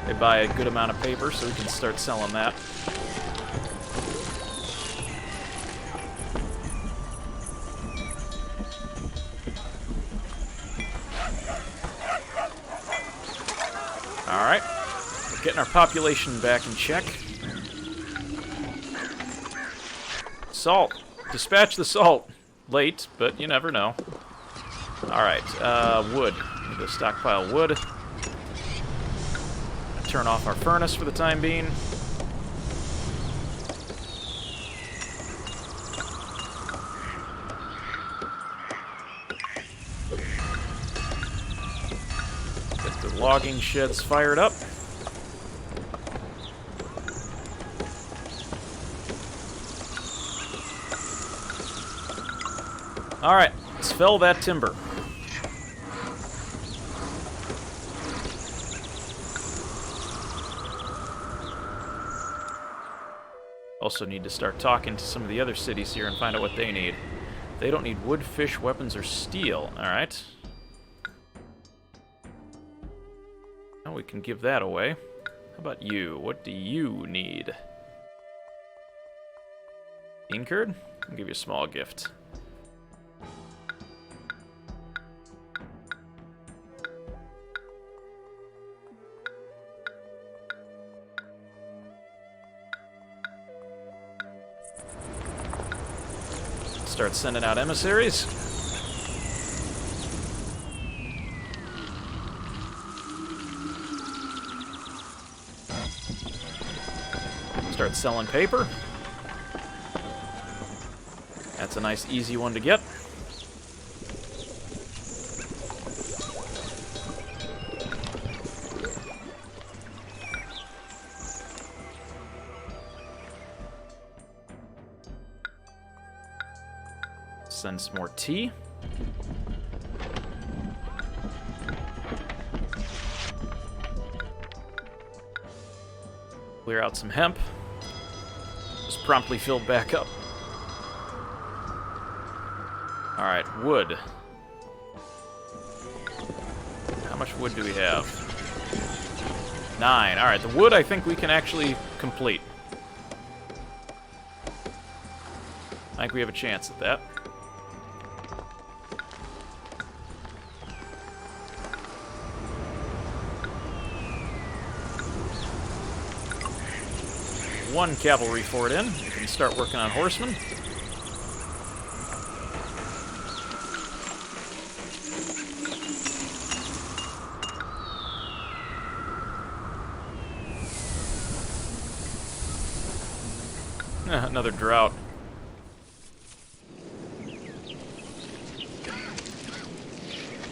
They buy a good amount of paper, so we can start selling that. Alright. We're getting our population back in check. Salt. Dispatch the salt. Late, but you never know. Alright, wood. Need to stockpile wood. Turn off our furnace for the time being. Get the logging sheds fired up. Alright, let's fell that timber. Also need to start talking to some of the other cities here and find out what they need. They don't need wood, fish, weapons, or steel. Alright. Now we can give that away. How about you? What do you need? Bean curd? I'll give you a small gift. Start sending out emissaries. Start selling paper. That's a nice, easy one to get. Send some more tea. Clear out some hemp. Just promptly filled back up. Alright, wood. How much wood do we have? 9. Alright, the wood I think we can actually complete. I think we have a chance at that. One cavalry fort in. We can start working on horsemen. Another drought.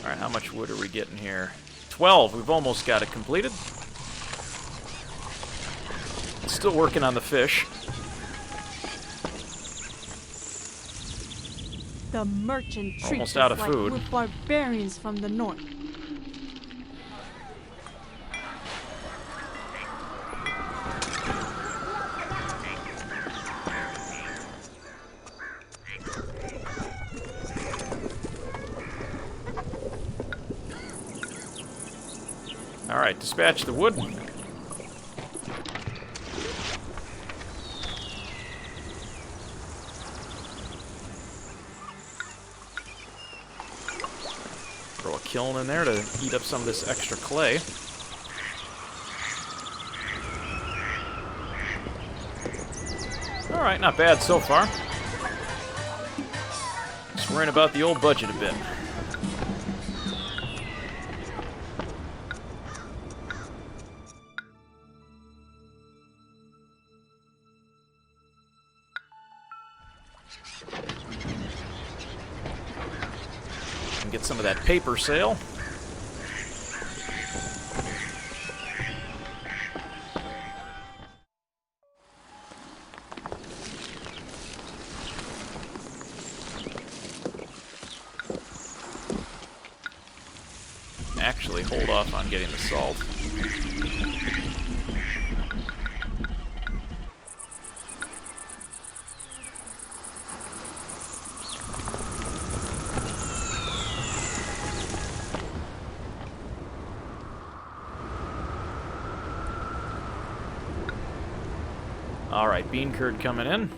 Alright, how much wood are we getting here? 12. We've almost got it completed. Still working on the fish. The merchant treats Almost out us of like food. we're barbarians from the north. Alright, dispatch the wood. Throw a kiln in there to heat up some of this extra clay. Alright, not bad so far. Just worrying about the old budget a bit. Get some of that paper sale. Actually, hold off on getting the salt. Alright, bean curd coming in.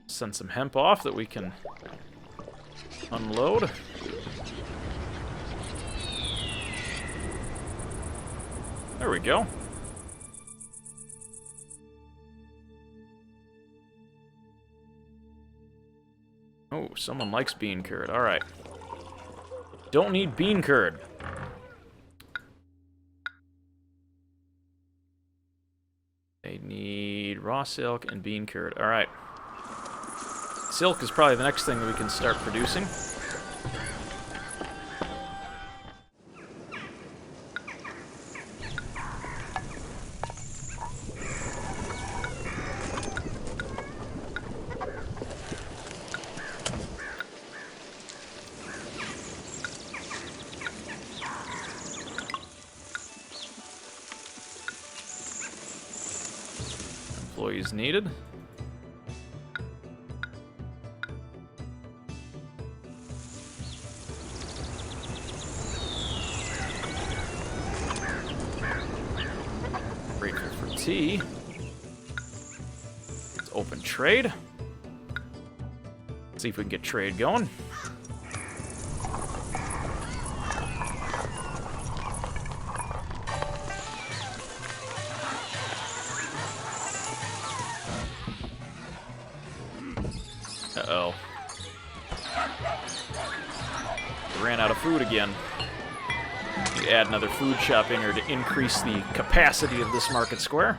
Send some hemp off that we can unload. There we go. Oh, someone likes bean curd. Alright. Don't need bean curd. They need raw silk and bean curd. Alright. Silk is probably the next thing that we can start producing. Employees needed. Grateful for tea. Let's open trade. See if we can get trade going. Uh-oh. Ran out of food again. We add another food shop in here to increase the capacity of this market square.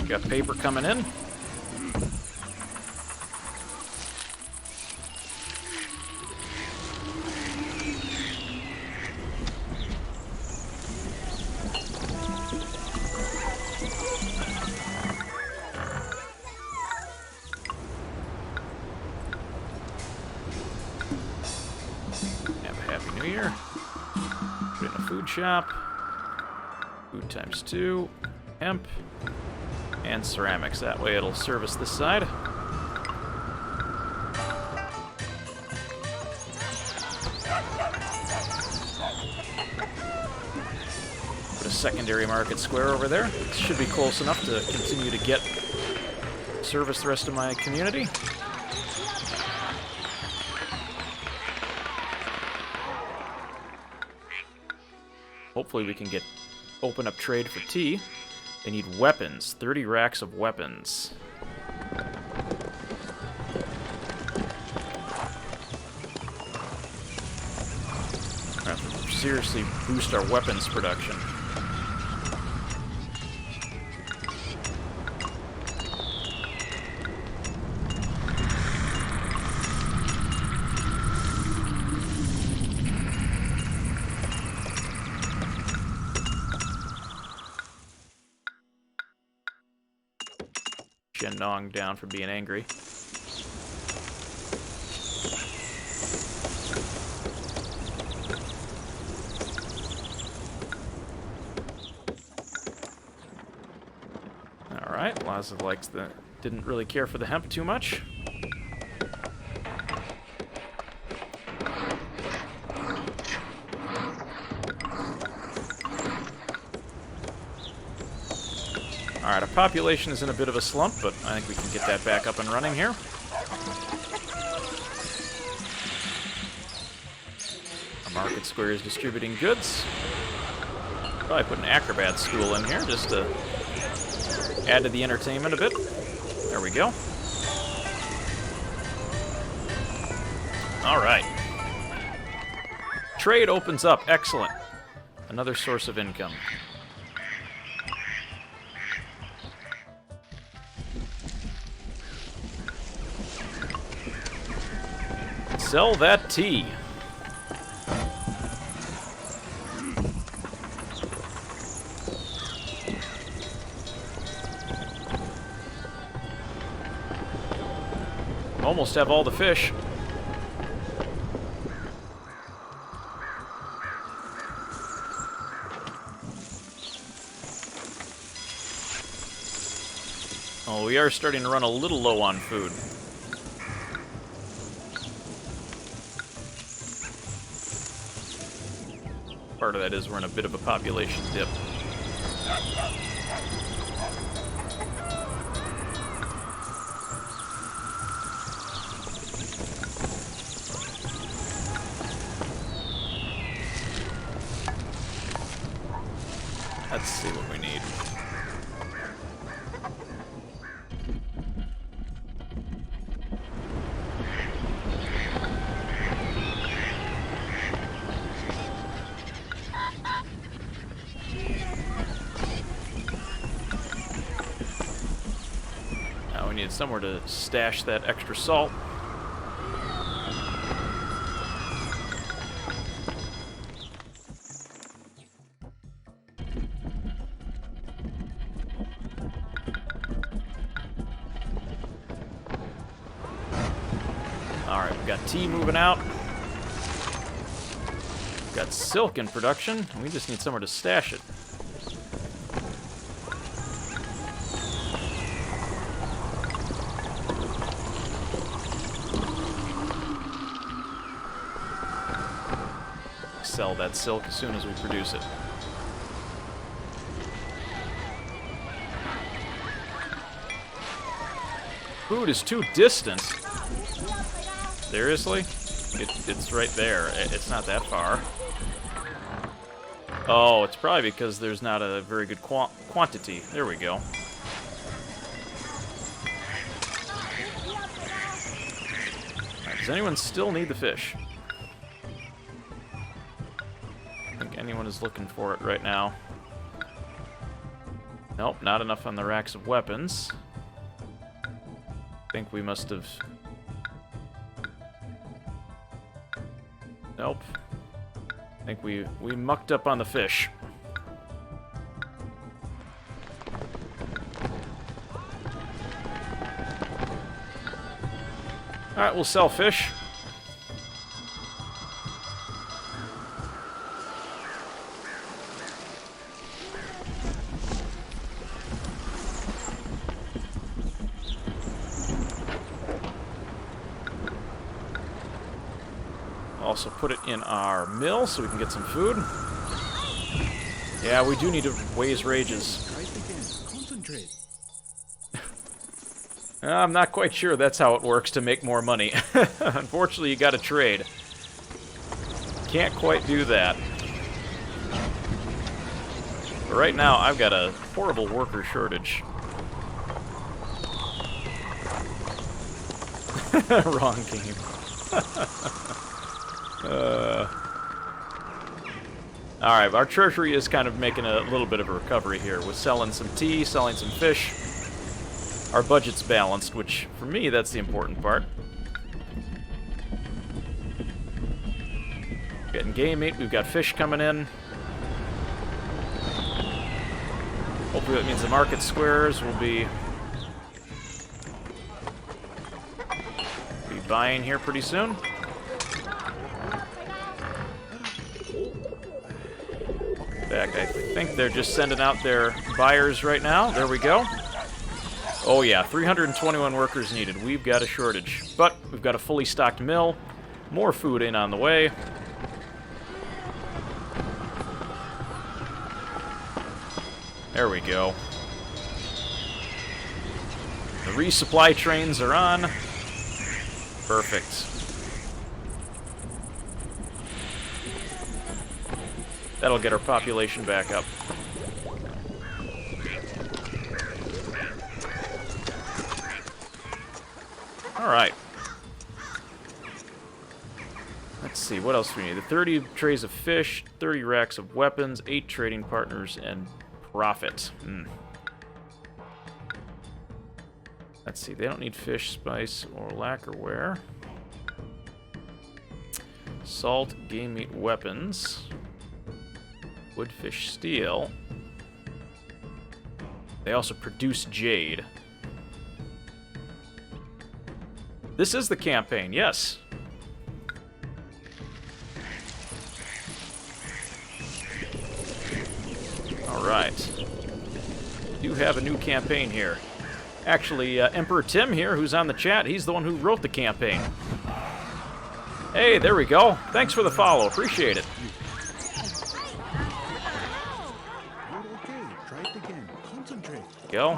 Got paper coming in. Have a happy new year. Put in a food shop. Food times 2. Hemp. And ceramics. That way it'll service this side. a secondary market square over there. It should be close enough to continue to get service the rest of my community. Hopefully we can open up trade for tea. They need weapons. 30 racks of weapons. We have to seriously boost our weapons production. Nong down for being angry. Alright, Laza didn't really care for the hemp too much. Alright, our population is in a bit of a slump, but I think we can get that back up and running here. Our market square is distributing goods. Probably put an acrobat school in here just to add to the entertainment a bit. There we go. Alright. Trade opens up. Excellent. Another source of income. Sell that tea. Almost have all the fish. Oh, we are starting to run a little low on food. Part of that is we're in a bit of a population dip. Let's see what we need. Somewhere to stash that extra salt. Alright, we've got tea moving out. We've got silk in production, and we just need somewhere to stash it. Sell that silk as soon as we produce it. Food is too distant. Seriously? It's right there. It's not that far. Oh, it's probably because there's not a very good quantity. There we go. Right, does anyone still need the fish? Anyone is looking for it right now. Nope, not enough on the racks of weapons. I think we must have... Nope. I think we mucked up on the fish. Alright, we'll sell fish. Also put it in our mill so we can get some food. Yeah, we do need to raise rages. Try it again. Concentrate. I'm not quite sure that's how it works to make more money. Unfortunately, you gotta trade. Can't quite do that. But right now, I've got a horrible worker shortage. Wrong game. Alright, our treasury is kind of making a little bit of a recovery here with selling some tea, selling some fish. Our budget's balanced, which, for me, that's the important part. Getting game meat, we've got fish coming in. Hopefully that means the market squares will be buying here pretty soon. In fact, I think they're just sending out their buyers right now. There we go. Oh yeah, 321 workers needed. We've got a shortage. But we've got a fully stocked mill. More food in on the way. There we go. The resupply trains are on. Perfect. That'll get our population back up. Alright. Let's see, what else do we need? 30 trays of fish, 30 racks of weapons, 8 trading partners, and profit. Let's see, they don't need fish, spice, or lacquerware. Salt, game meat, weapons. Wood, fish, steel. They also produce jade. This is the campaign, yes. Alright. We do have a new campaign here. Actually, Emperor Tim here, who's on the chat, he's the one who wrote the campaign. Hey, there we go. Thanks for the follow. Appreciate it. You're okay. Try it again. Concentrate. Go.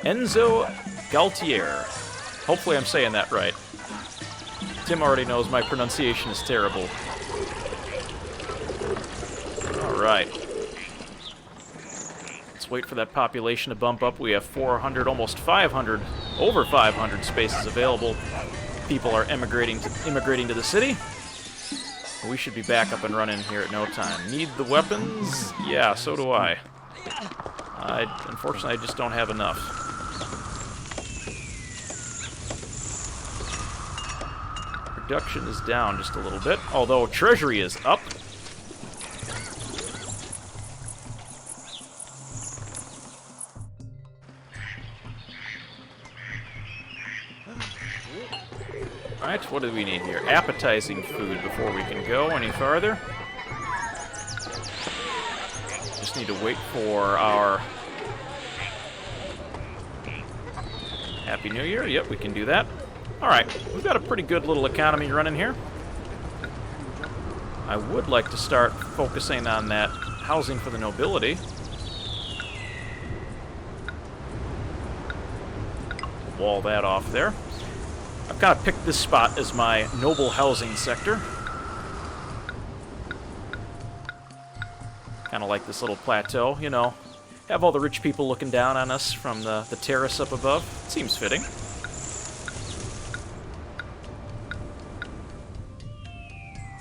Enzo Galtier. Hopefully I'm saying that right. Tim already knows my pronunciation is terrible. Alright. Let's wait for that population to bump up. We have 400, almost 500, over 500 spaces available. People are immigrating to the city. We should be back up and running here at no time. Need the weapons? Yeah, so do I. Unfortunately, I just don't have enough. Production is down just a little bit, although treasury is up. Alright, what do we need here? Appetizing food before we can go any farther. Just need to wait for our Happy New Year. Yep, we can do that. Alright, we've got a pretty good little economy running here. I would like to start focusing on that housing for the nobility. Wall that off there. I've kind of picked this spot as my noble housing sector. Kind of like this little plateau, you know. Have all the rich people looking down on us from the terrace up above. Seems fitting.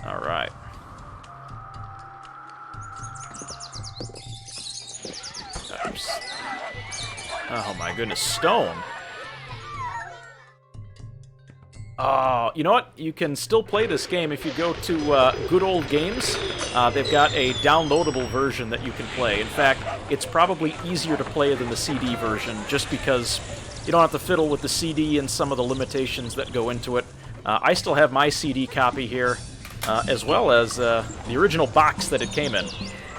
Alright. Oops. Oh my goodness, stone. You know what? You can still play this game if you go to Good Old Games. They've got a downloadable version that you can play. In fact, it's probably easier to play than the CD version, just because you don't have to fiddle with the CD and some of the limitations that go into it. I still have my CD copy here, as well as the original box that it came in.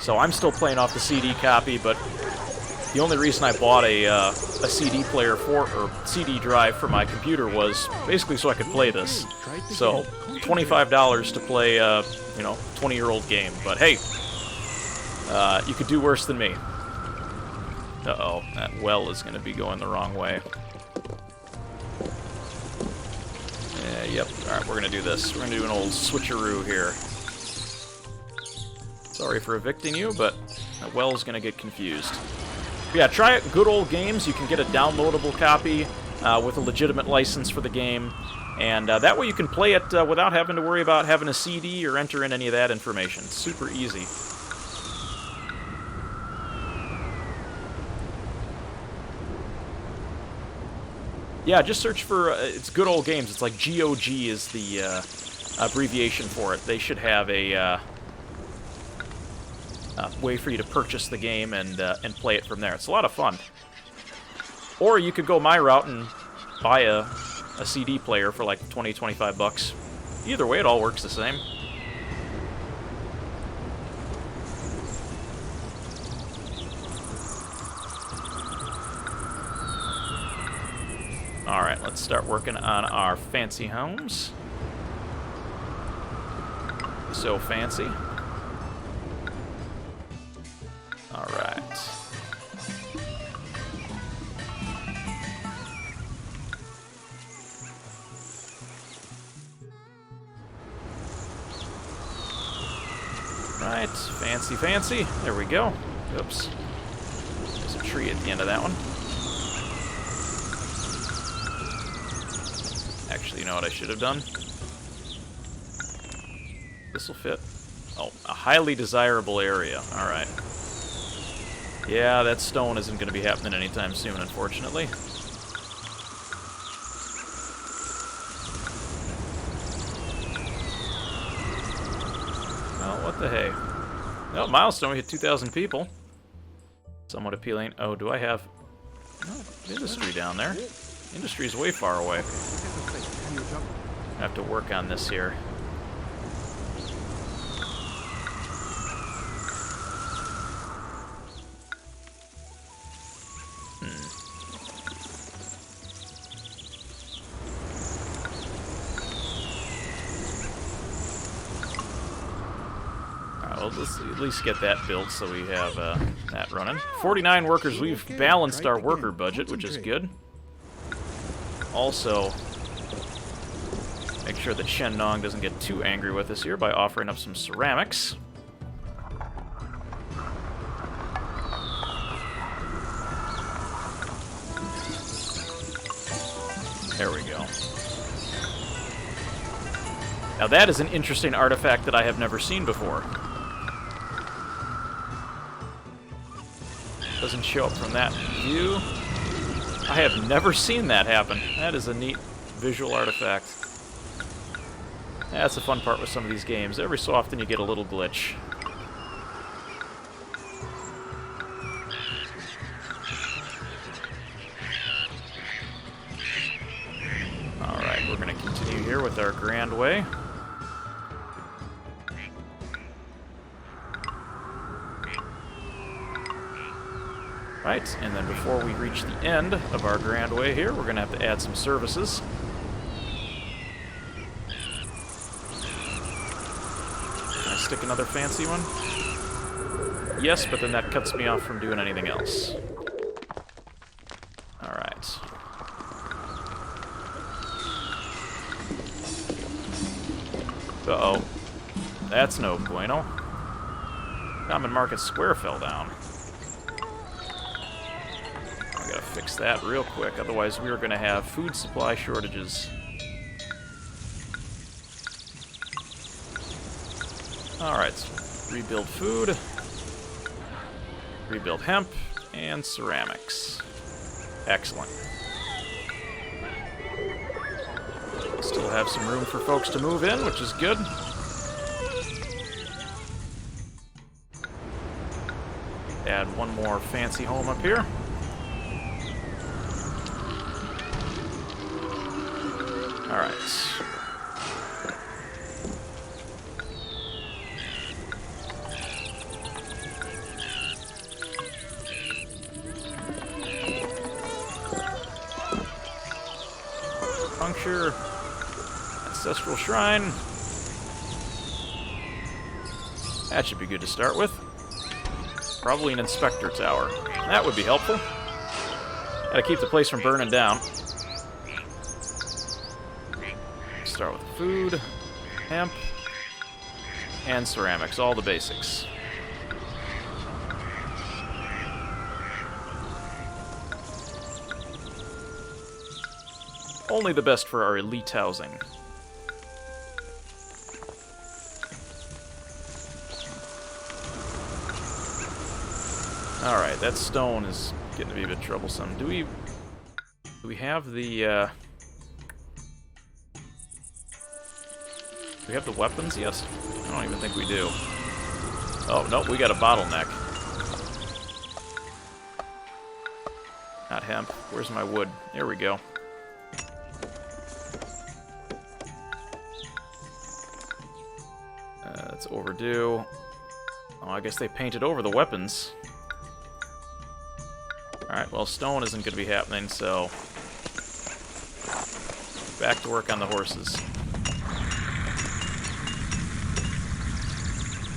So I'm still playing off the CD copy, but the only reason I bought a CD player or CD drive for my computer was basically so I could play this. So $25 to play, 20-year-old game. But hey, You could do worse than me. Uh-oh, that well is going to be going the wrong way. Yep. Alright, we're going to do this. We're going to do an old switcheroo here. Sorry for evicting you, but that well's going to get confused. But yeah, try it. Good old games. You can get a downloadable copy with a legitimate license for the game. And that way you can play it without having to worry about having a CD or enter in any of that information. It's super easy. Yeah, just search for, it's Good Old Games. It's like GOG is the abbreviation for it. They should have a way for you to purchase the game and play it from there. It's a lot of fun. Or you could go my route and buy a CD player for like 20, 25 bucks. Either way, it all works the same. Alright, let's start working on our fancy homes. So fancy. Alright. Right, fancy, fancy. There we go. Oops. There's a tree at the end of that one. Actually, you know what I should have done? This'll fit. Oh, a highly desirable area. Alright. Yeah, that stone isn't going to be happening anytime soon, unfortunately. Well, what the hey? Oh, milestone, we hit 2,000 people. Somewhat appealing. Oh, do I have... No, industry down there. Industry's way far away. I have to work on this here. Well, let's at least get that built so we have that running. 49 workers. We've balanced our worker budget, which is good. Also, make sure that Shen Nong doesn't get too angry with us here by offering up some ceramics. There we go. Now that is an interesting artifact that I have never seen before. Doesn't show up from that view. I have never seen that happen. That is a neat visual artifact. That's the fun part with some of these games. Every so often you get a little glitch. Alright, we're going to continue here with our Grand Way. Right, and then before we reach the end of our Grand Way here, we're going to have to add some services. Can I stick another fancy one? Yes, but then that cuts me off from doing anything else. Alright. Uh-oh. That's no bueno. Common Market Square fell down. Fix that real quick, otherwise we are going to have food supply shortages. Alright, so rebuild food, rebuild hemp, and ceramics. Excellent. Still have some room for folks to move in, which is good. Add one more fancy home up here. Alright. Puncture. Ancestral Shrine. That should be good to start with. Probably an inspector tower. That would be helpful. Gotta keep the place from burning down. Start with food, hemp, and ceramics. All the basics. Only the best for our elite housing. Alright, that stone is getting to be a bit troublesome. Do we have the, do we have the weapons yet? I don't even think we do. Oh, nope, we got a bottleneck. Not hemp. Where's my wood? There we go. That's overdue. Oh, I guess they painted over the weapons. Alright, well, stone isn't going to be happening, so... back to work on the horses.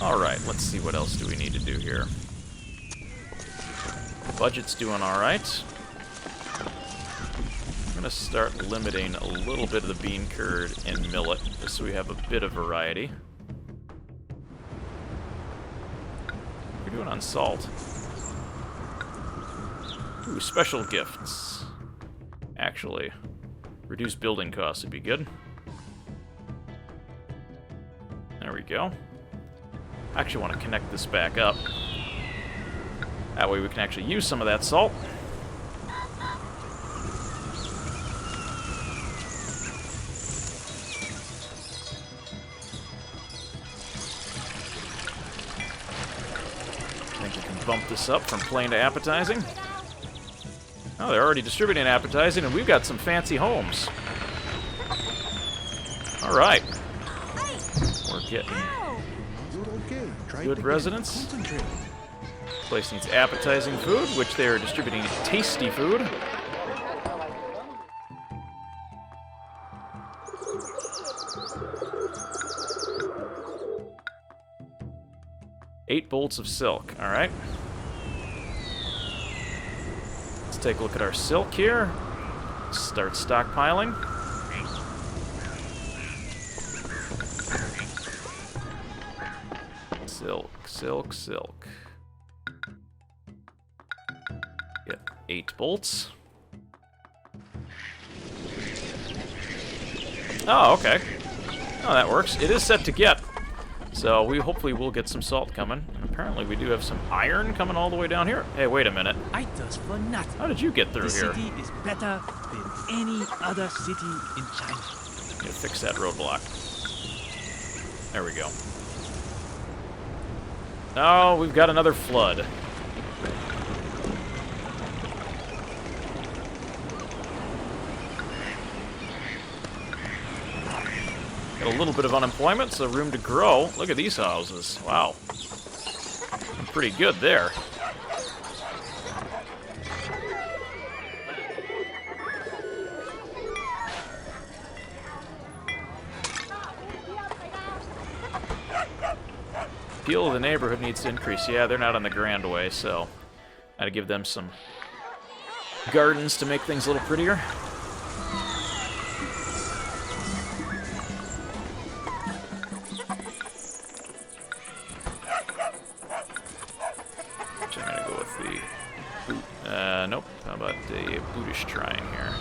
Alright, let's see what else do we need to do here. Budget's doing alright. I'm going to start limiting a little bit of the bean curd and millet, just so we have a bit of variety. What are we doing on salt? Ooh, special gifts. Actually, reduce building costs would be good. There we go. I actually want to connect this back up. That way we can actually use some of that salt. I think we can bump this up from plain to appetizing. Oh, they're already distributing appetizing, and we've got some fancy homes. Alright. We're getting good residents. Place needs appetizing food, which they're distributing tasty food. Eight bolts of silk, alright. Take a look at our silk here. Start stockpiling. Silk, silk, silk. Get 8 bolts. Oh, okay. Oh, that works. It is set to get. So we hopefully will get some salt coming. And apparently we do have some iron coming all the way down here. Hey, wait a minute. Items for nothing. How did you get through here? The city is better than any other city in China. Gonna fix that roadblock. There we go. Oh, we've got another flood. Got a little bit of unemployment, so room to grow. Look at these houses. Wow. Pretty good there. Appeal of the neighborhood needs to increase. Yeah, they're not on the Grand Way, so gotta give them some gardens to make things a little prettier. Nope. How about a Buddhist shrine here?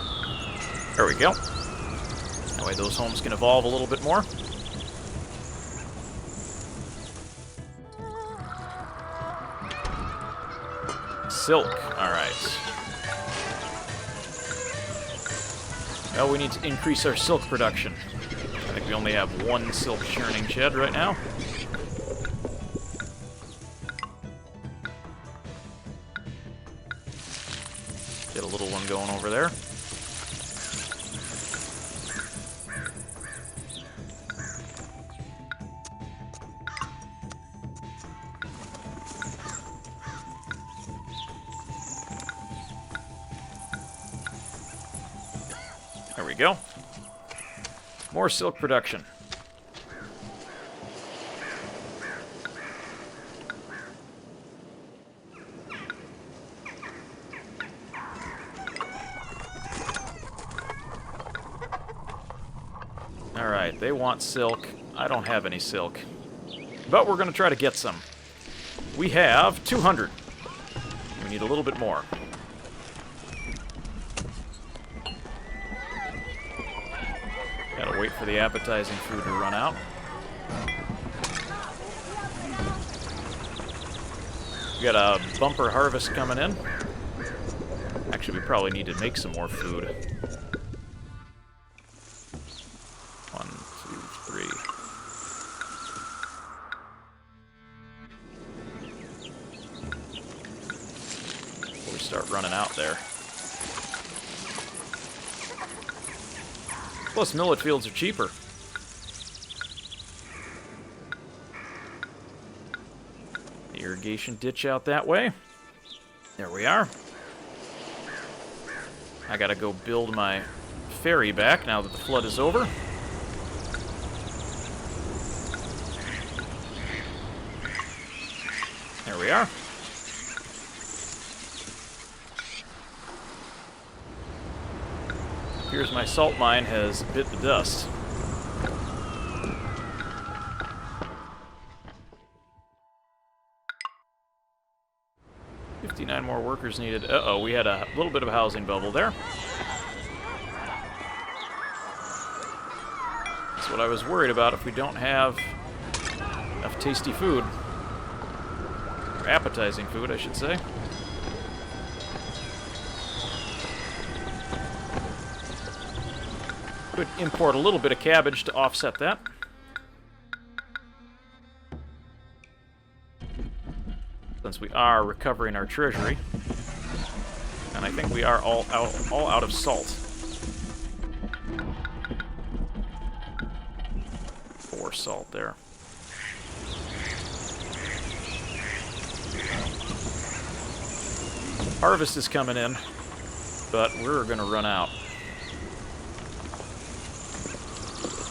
There we go. That way those homes can evolve a little bit more. Silk. Alright. Well, we need to increase our silk production. I think we only have 1 silk churning shed right now. Get a little one going over there. There we go. More silk production. Alright, they want silk. I don't have any silk. But we're going to try to get some. We have 200. We need a little bit more. Gotta wait for the appetizing food to run out. We got a bumper harvest coming in. Actually, we probably need to make some more food. 1, 2, 3. Before we start running out there. Plus, millet fields are cheaper. The irrigation ditch out that way. There we are. I gotta go build my ferry back now that the flood is over. There we are. Appears my salt mine has bit the dust. $59 more workers needed. Uh-oh, we had a little bit of a housing bubble there. That's what I was worried about if we don't have enough tasty food. Or appetizing food, I should say. Could import a little bit of cabbage to offset that. Since we are recovering our treasury. And I think we are all out of salt. 4 salt there. Harvest is coming in, but we're going to run out.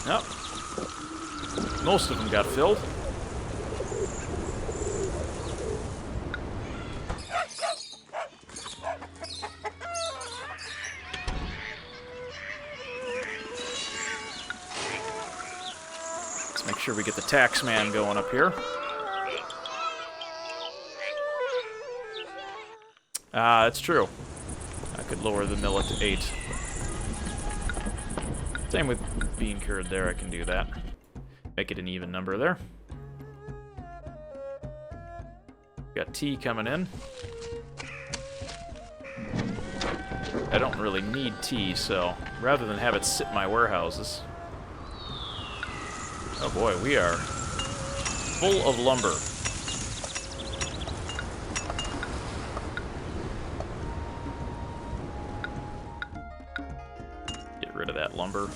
Nope. Most of them got filled. Let's make sure we get the tax man going up here. It's true. I could lower the millet to 8. Same with bean curd there, I can do that. Make it an even number there. Got tea coming in. I don't really need tea, so rather than have it sit in my warehouses. Oh boy, we are full of lumber. Get rid of that lumber.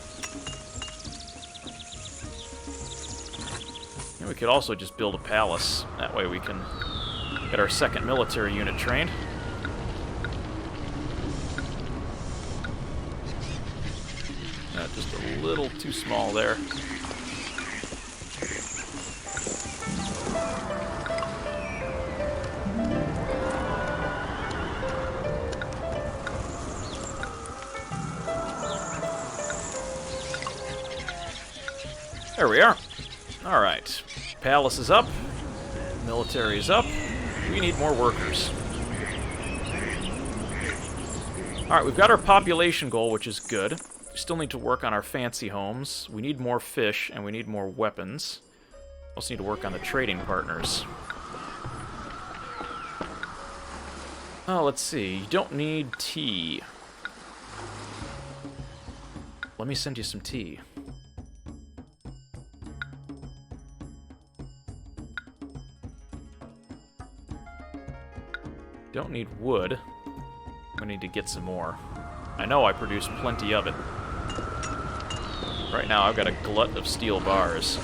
And we could also just build a palace. That way we can get our second military unit trained. Just a little too small there. There we are. All right. Palace is up. Military is up. We need more workers. All right, we've got our population goal, which is good. We still need to work on our fancy homes. We need more fish, and we need more weapons. Also need to work on the trading partners. Oh, let's see. You don't need tea. Let me send you some tea. Don't need wood. We need to get some more. I know I produce plenty of it. Right now I've got a glut of steel bars.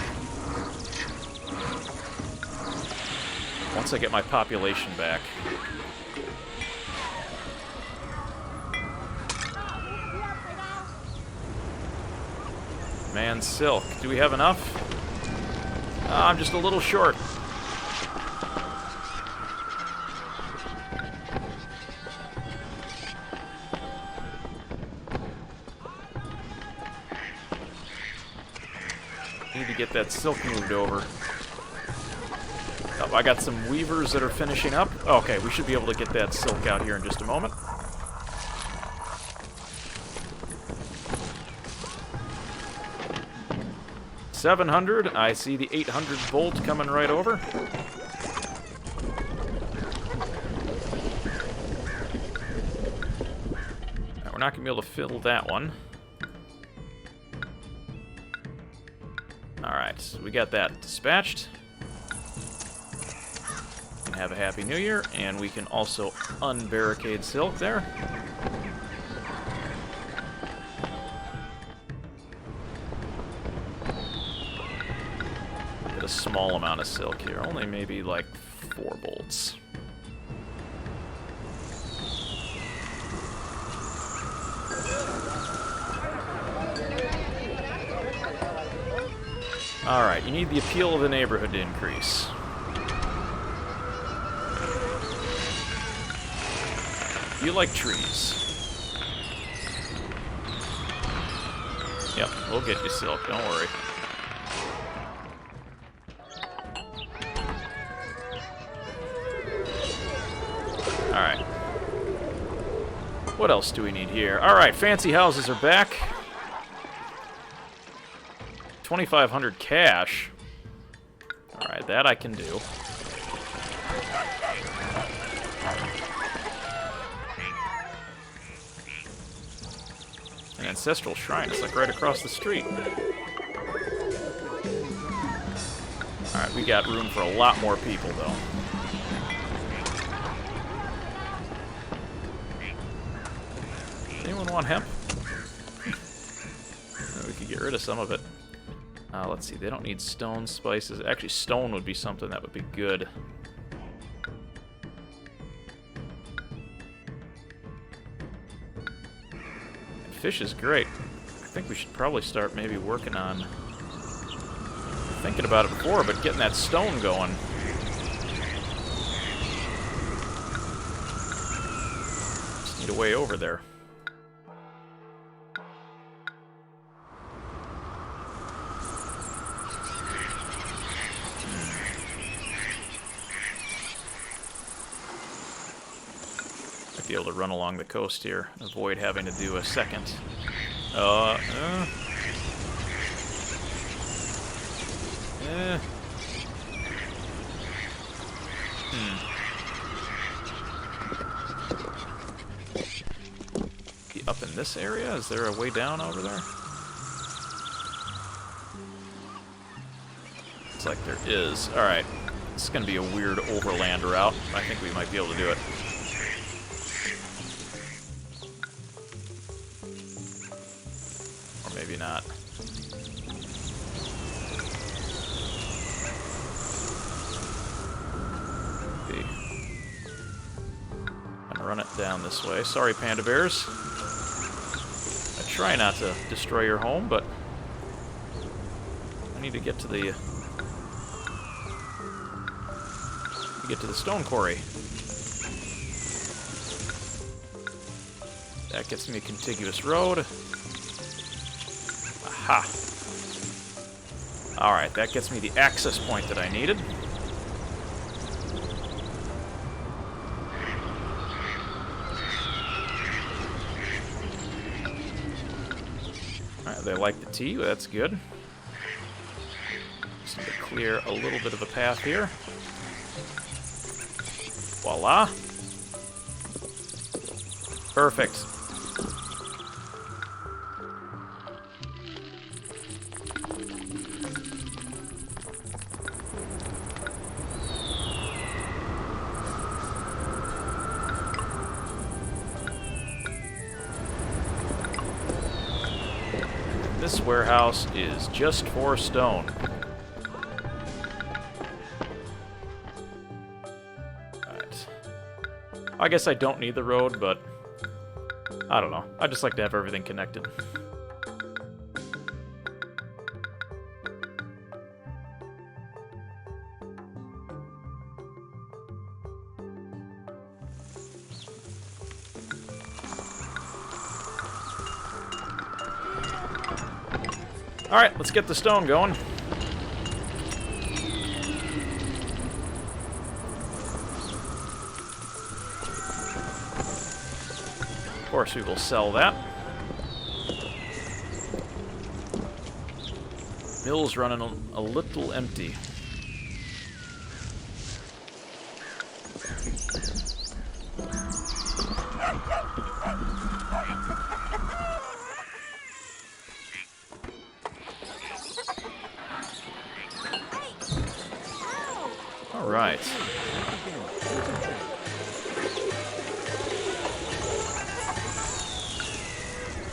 Once I get my population back. Man, silk. Do we have enough? I'm just a little short. Need to get that silk moved over. Oh, I got some weavers that are finishing up. Okay, we should be able to get that silk out here in just a moment. $700. I see the 800 bolt coming right over. Now, we're not going to be able to fill that one. Alright, so we got that dispatched. And have a Happy New Year, and we can also unbarricade silk there. Get a small amount of silk here, only maybe like 4 bolts. Alright, you need the appeal of the neighborhood to increase. You like trees. Yep, we'll get you silk, don't worry. Alright. What else do we need here? Alright, fancy houses are back. 2,500 cash. Alright, that I can do. An ancestral shrine. It's like right across the street. Alright, we got room for a lot more people, though. Anyone want hemp? We could get rid of some of it. Let's see, they don't need stone spices. Actually, stone would be something that would be good. And fish is great. I think we should probably start maybe working on... Thinking about it before, but getting that stone going. Just need a way over there. Be able to run along the coast here, avoid having to do a second. Be up in this area? Is there a way down over there? Looks like there is. Alright. This is going to be a weird overland route. I think we might be able to do it. Maybe not. Okay. I'm gonna run it down this way. Sorry, panda bears. I try not to destroy your home, but I need to get to the stone quarry. That gets me a contiguous road. Ha! Alright, that gets me the access point that I needed. Alright, they like the tea, that's good. Just need to clear a little bit of a path here. Voila! Perfect. This warehouse is just for stone. Alright. I guess I don't need the road, but I don't know. I just like to have everything connected. Alright, let's get the stone going. course, we will sell that. Mill's running a little empty. All right.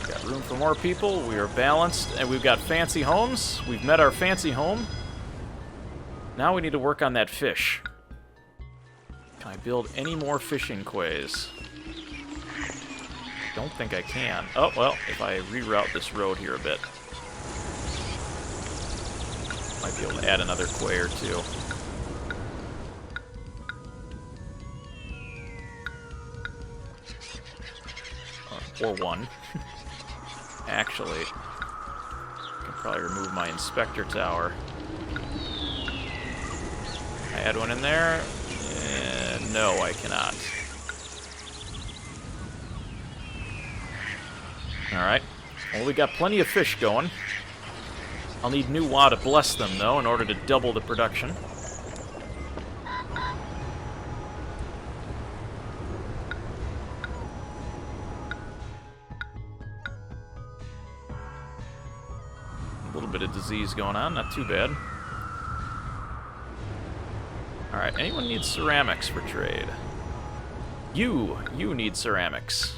Got room for more people. We are balanced, and we've got fancy homes. We've met our fancy home. Now we need to work on that fish. Can I build any more fishing quays? Don't think I can. Oh, well, if I reroute this road here a bit. Might be able to add another quay or two. Or one. Actually, I can probably remove my inspector tower. I add one in there? No, I cannot. Alright. Well, we got plenty of fish going. I'll need new Wa to bless them, though, in order to double the production. A little bit of disease going on, not too bad. Alright, anyone needs ceramics for trade? You need ceramics.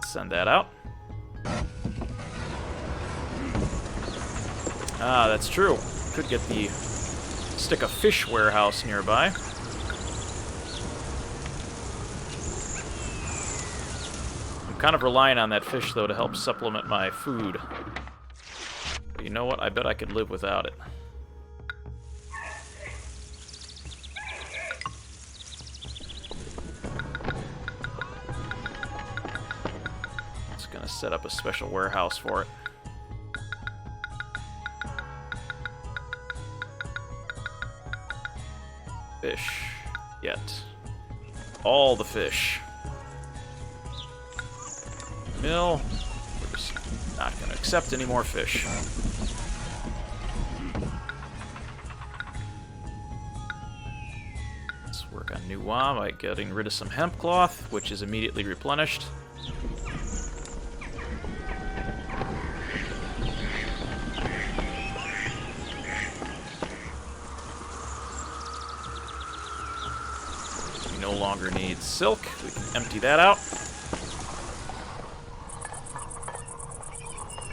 Send that out. Ah, that's true. Could get the stick a fish warehouse nearby. I'm kind of relying on that fish, though, to help supplement my food. But you know what? I bet I could live without it. Just gonna set up a special warehouse for it. Fish. Yet. All the fish. Mill. We're just not going to accept any more fish. Let's work on new Wa by getting rid of some hemp cloth, which is immediately replenished. No longer needs silk. We can empty that out.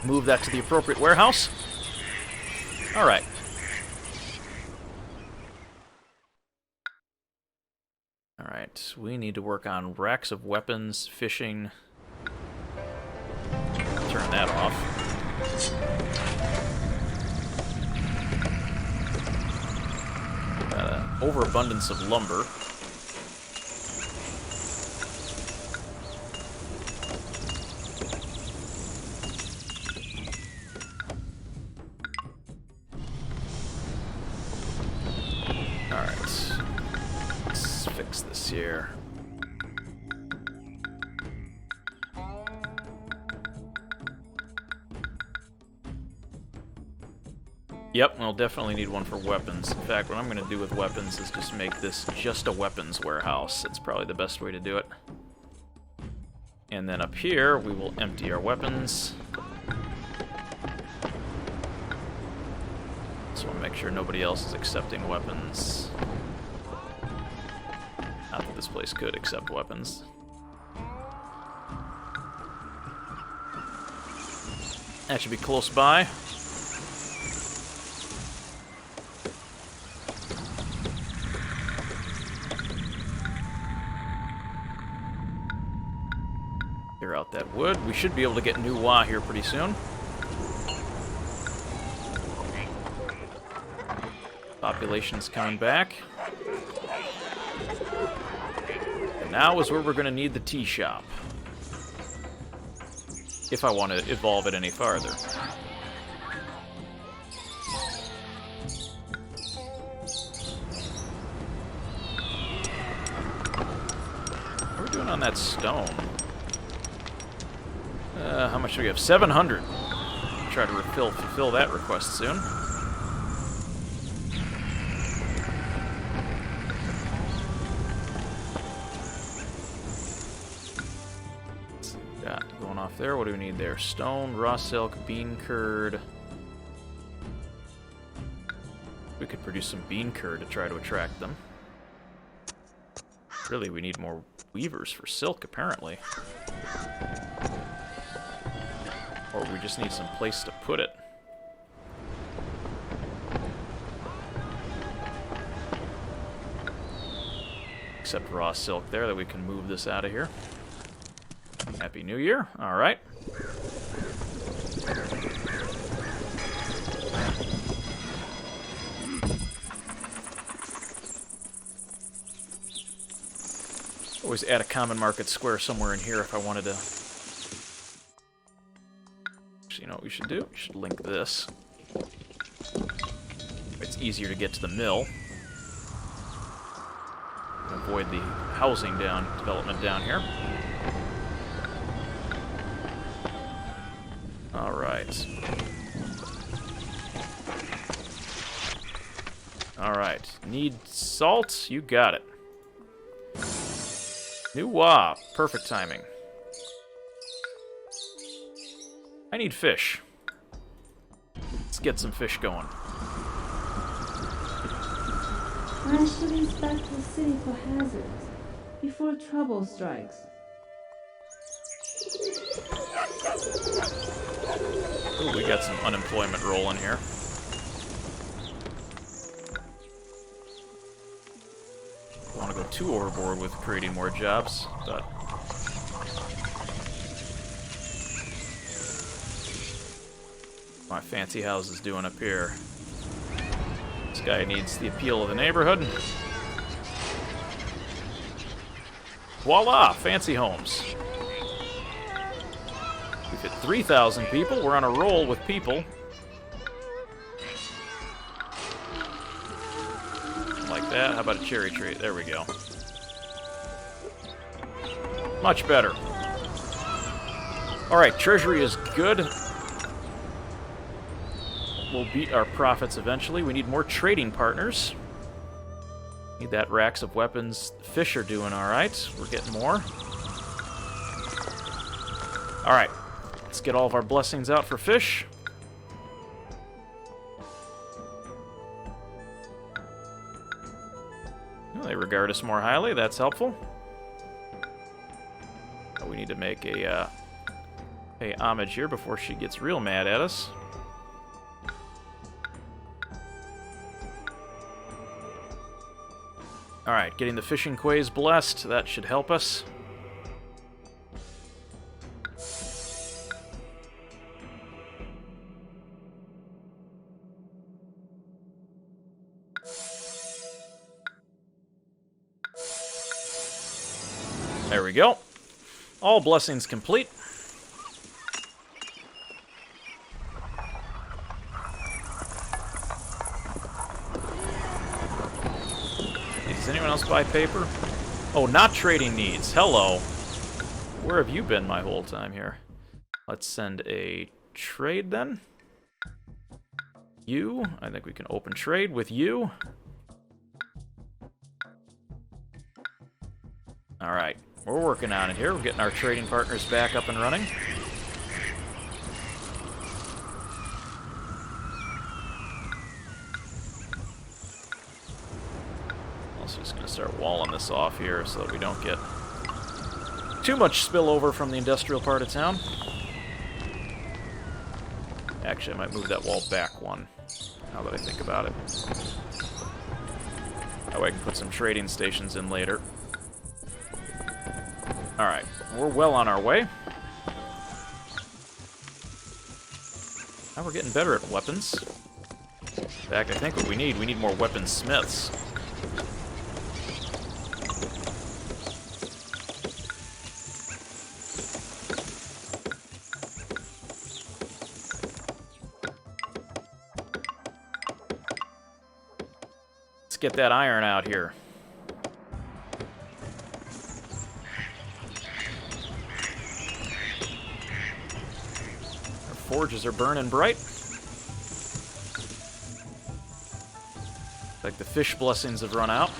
Move that to the appropriate warehouse. Alright. Alright, we need to work on racks of weapons, fishing. Turn that off. Got an overabundance of lumber. Here. Yep, we'll definitely need one for weapons. In fact, what I'm going to do with weapons is just make this just a weapons warehouse. That's probably the best way to do it. And then up here, we will empty our weapons. Just want to make sure nobody else is accepting weapons. Not that this place could accept weapons. That should be close by. Clear out that wood. We should be able to get new Wa here pretty soon. Population's coming back. Now is where we're going to need the tea shop. If I want to evolve it any farther. What are we doing on that stone? How much do we have? 700. Try to fulfill that request soon. Got going off there. What do we need there? Stone, raw silk, bean curd. We could produce some bean curd to try to attract them. Really, we need more weavers for silk, apparently. Or we just need some place to put it. Except raw silk there, that we can move this out of here. Happy New Year. All right. Always add a common market square somewhere in here if I wanted to. Actually, you know what we should do? We should link this. It's easier to get to the mill. Avoid the housing development down here. All right. All right. Need salt? You got it. New Wa. Perfect timing. I need fish. Let's get some fish going. I should inspect the city for hazards before trouble strikes. Ooh, we got some unemployment rolling here. I want to go too overboard with creating more jobs, but my fancy house is doing up here. This guy needs the appeal of the neighborhood. Voila! Fancy homes. We've hit 3,000 people. We're on a roll with people. Like that. How about a cherry tree? There we go. Much better. Alright, treasury is good. We'll beat our profits eventually. We need more trading partners. Need that. Racks of weapons. Fish are doing alright. We're getting more. Alright. Let's get all of our blessings out for fish. Well, they regard us more highly. That's helpful. We need to make a pay homage here before she gets real mad at us. Alright, getting the fishing quays blessed. That should help us. There we go. All blessings complete. Does anyone else buy paper? Oh, not trading needs. Hello. Where have you been my whole time here? Let's send a trade then. You. I think we can open trade with you. Alright. We're working on it here. We're getting our trading partners back up and running. Also just going to start walling this off here so that we don't get too much spillover from the industrial part of town. Actually, I might move that wall back one, now that I think about it. That way I can put some trading stations in later. Alright, we're well on our way. Now we're getting better at weapons. In fact, I think what we need more weaponsmiths. Let's get that iron out here. forges are burning bright. Like the fish blessings have run out.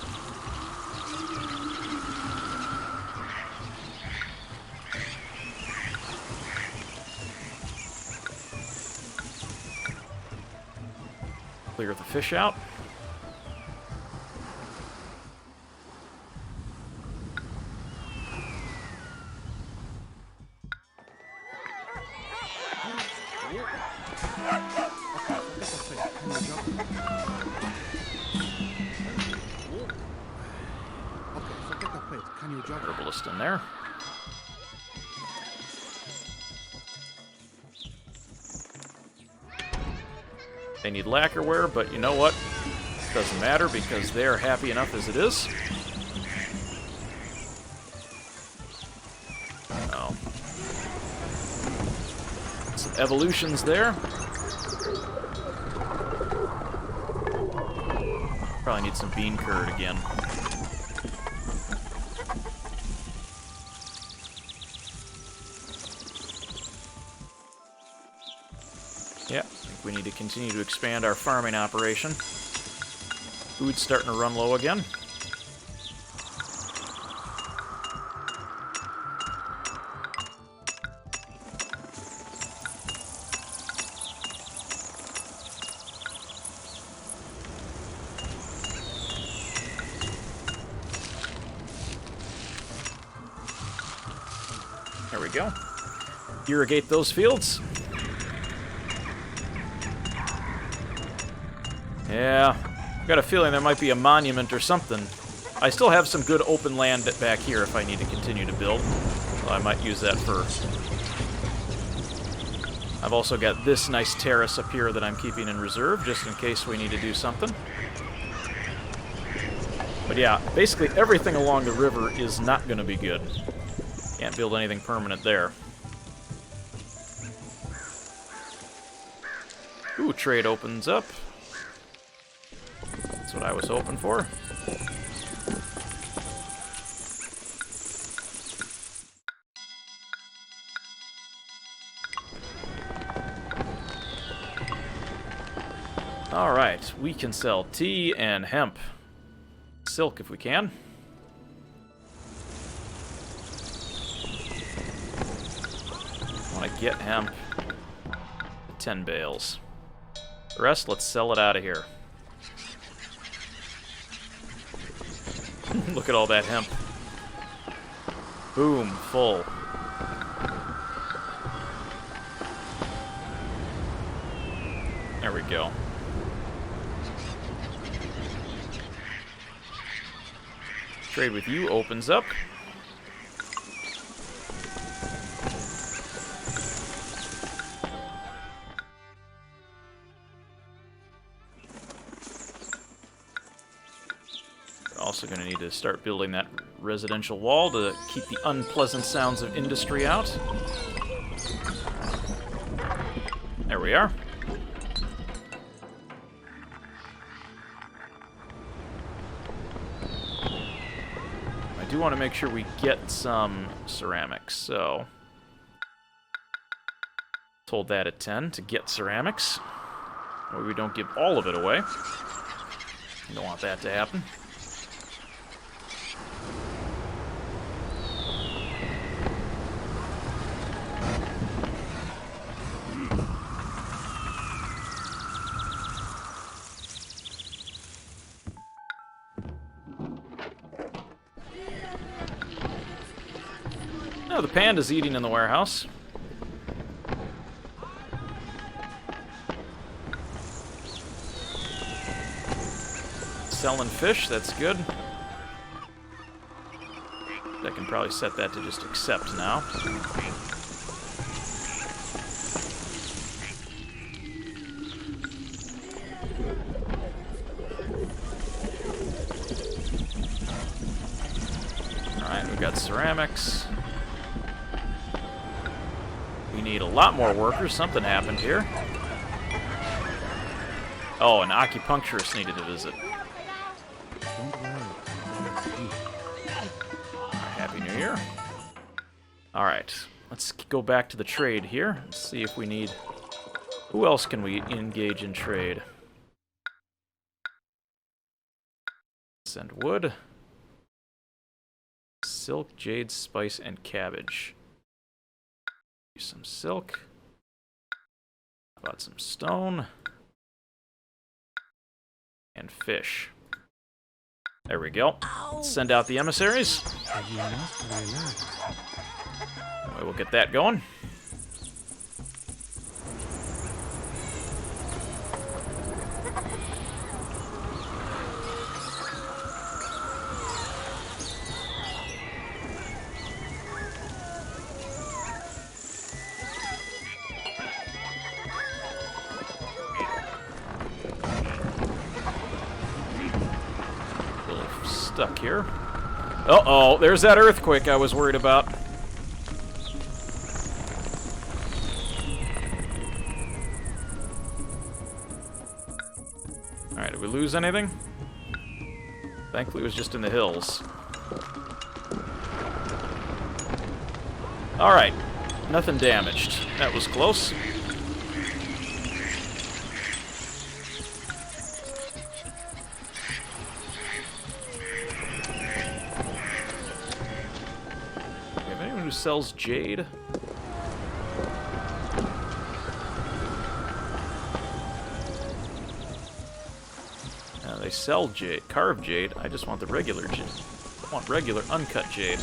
Clear the fish out. Herbalist in there. They need lacquerware, but you know what? Doesn't matter because they're happy enough as it is. Oh. Some evolutions there. Probably need some bean curd again. Yeah, I think we need to continue to expand our farming operation. Food's starting to run low again. There we go. Irrigate those fields. Yeah, got a feeling there might be a monument or something. I still have some good open land back here if I need to continue to build. Well, I might use that for... I've also got this nice terrace up here that I'm keeping in reserve, just in case we need to do something. But yeah, basically everything along the river is not going to be good. Can't build anything permanent there. Ooh, trade opens up. That's what I was hoping for. Alright, we can sell tea and hemp. Silk if we can. I want to get hemp. 10 bales. The rest, let's sell it out of here. Look at all that hemp. Boom, full. There we go. Trade with you opens up. Also going to need to start building that residential wall to keep the unpleasant sounds of industry out. There we are. I do want to make sure we get some ceramics, so... Hold that at 10 to get ceramics. Or we don't give all of it away. You don't want that to happen. Oh, the panda's eating in the warehouse. Selling fish, that's good. I can probably set that to just accept now. Alright, we've got ceramics. We need a lot more workers. Something happened here. Oh, an acupuncturist needed to visit. Happy New Year. Alright, let's go back to the trade here. Let's see if we need Who else can we engage in trade? Send wood. Silk, jade, spice, and cabbage. Use some silk. How about some stone? And fish. There we go. Send out the emissaries. We'll get that going. Stuck here. Uh-oh, there's that earthquake I was worried about. Alright, did we lose anything? Thankfully it was just in the hills. Alright, nothing damaged. That was close. Who sells jade? They sell jade, carved jade. I just want the regular jade. I want regular uncut jade.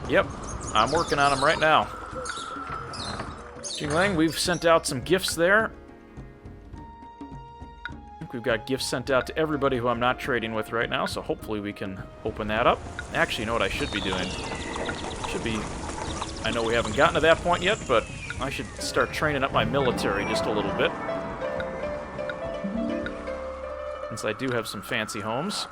Yep, I'm working on them right now. Jinglang, we've sent out some gifts there. I think we've got gifts sent out to everybody who I'm not trading with right now, so hopefully we can open that up. Actually, you know what I should be doing? I know we haven't gotten to that point yet, but I should start training up my military just a little bit. Since I do have some fancy homes.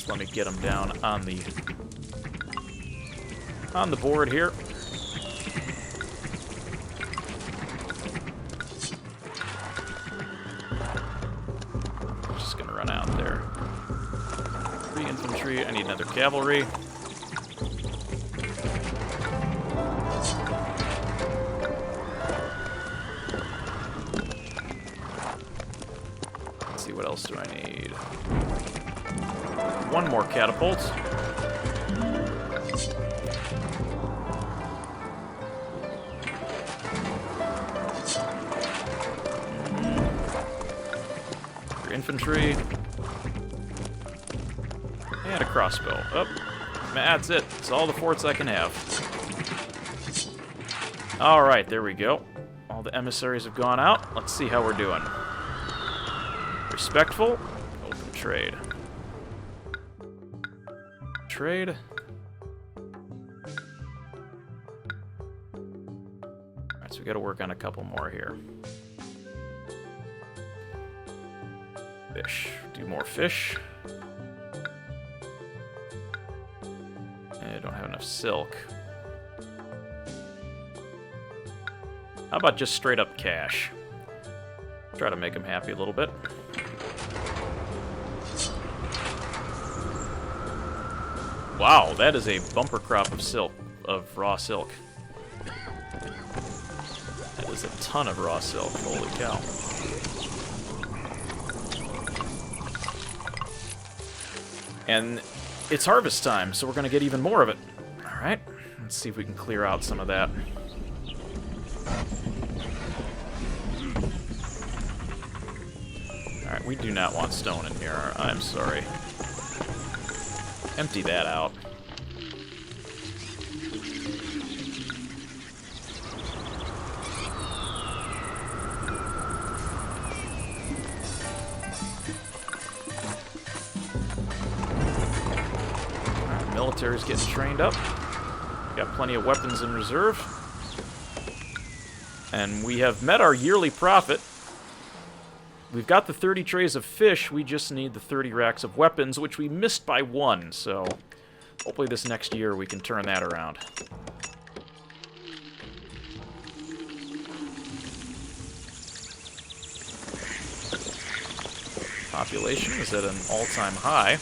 Let me get them down on the board here. Just gonna run out there. 3 infantry. I need another cavalry. Let's see, what else do I need? One more catapult. Your infantry. And a crossbow. Oh, that's it. It's all the forts I can have. Alright, there we go. All the emissaries have gone out. Let's see how we're doing. Respectful. Open trade. Trade. Alright, so we gotta work on a couple more here. Fish. Do more fish. I don't have enough silk. How about just straight up cash? Try to make them happy a little bit. Wow, that is a bumper crop of silk, of raw silk. That is a ton of raw silk, holy cow. And it's harvest time, so we're gonna get even more of it. Alright, let's see if we can clear out some of that. Alright, we do not want stone in here, I'm sorry. Empty that out. Military's getting trained up. Got plenty of weapons in reserve. And we have met our yearly profit. We've got the 30 trays of fish, we just need the 30 racks of weapons, which we missed by 1, so hopefully this next year we can turn that around. Population is at an all-time high.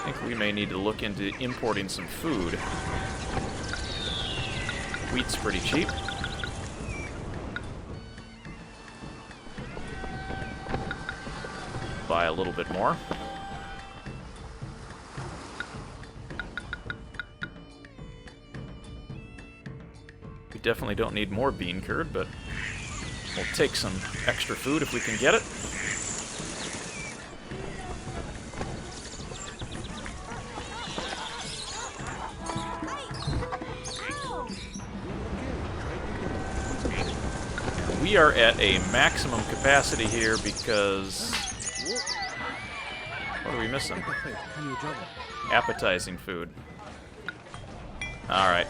I think we may need to look into importing some food. Wheat's pretty cheap. Buy a little bit more. We definitely don't need more bean curd, but we'll take some extra food if we can get it. We are at a maximum capacity here because... What are we missing? Appetizing food. Alright.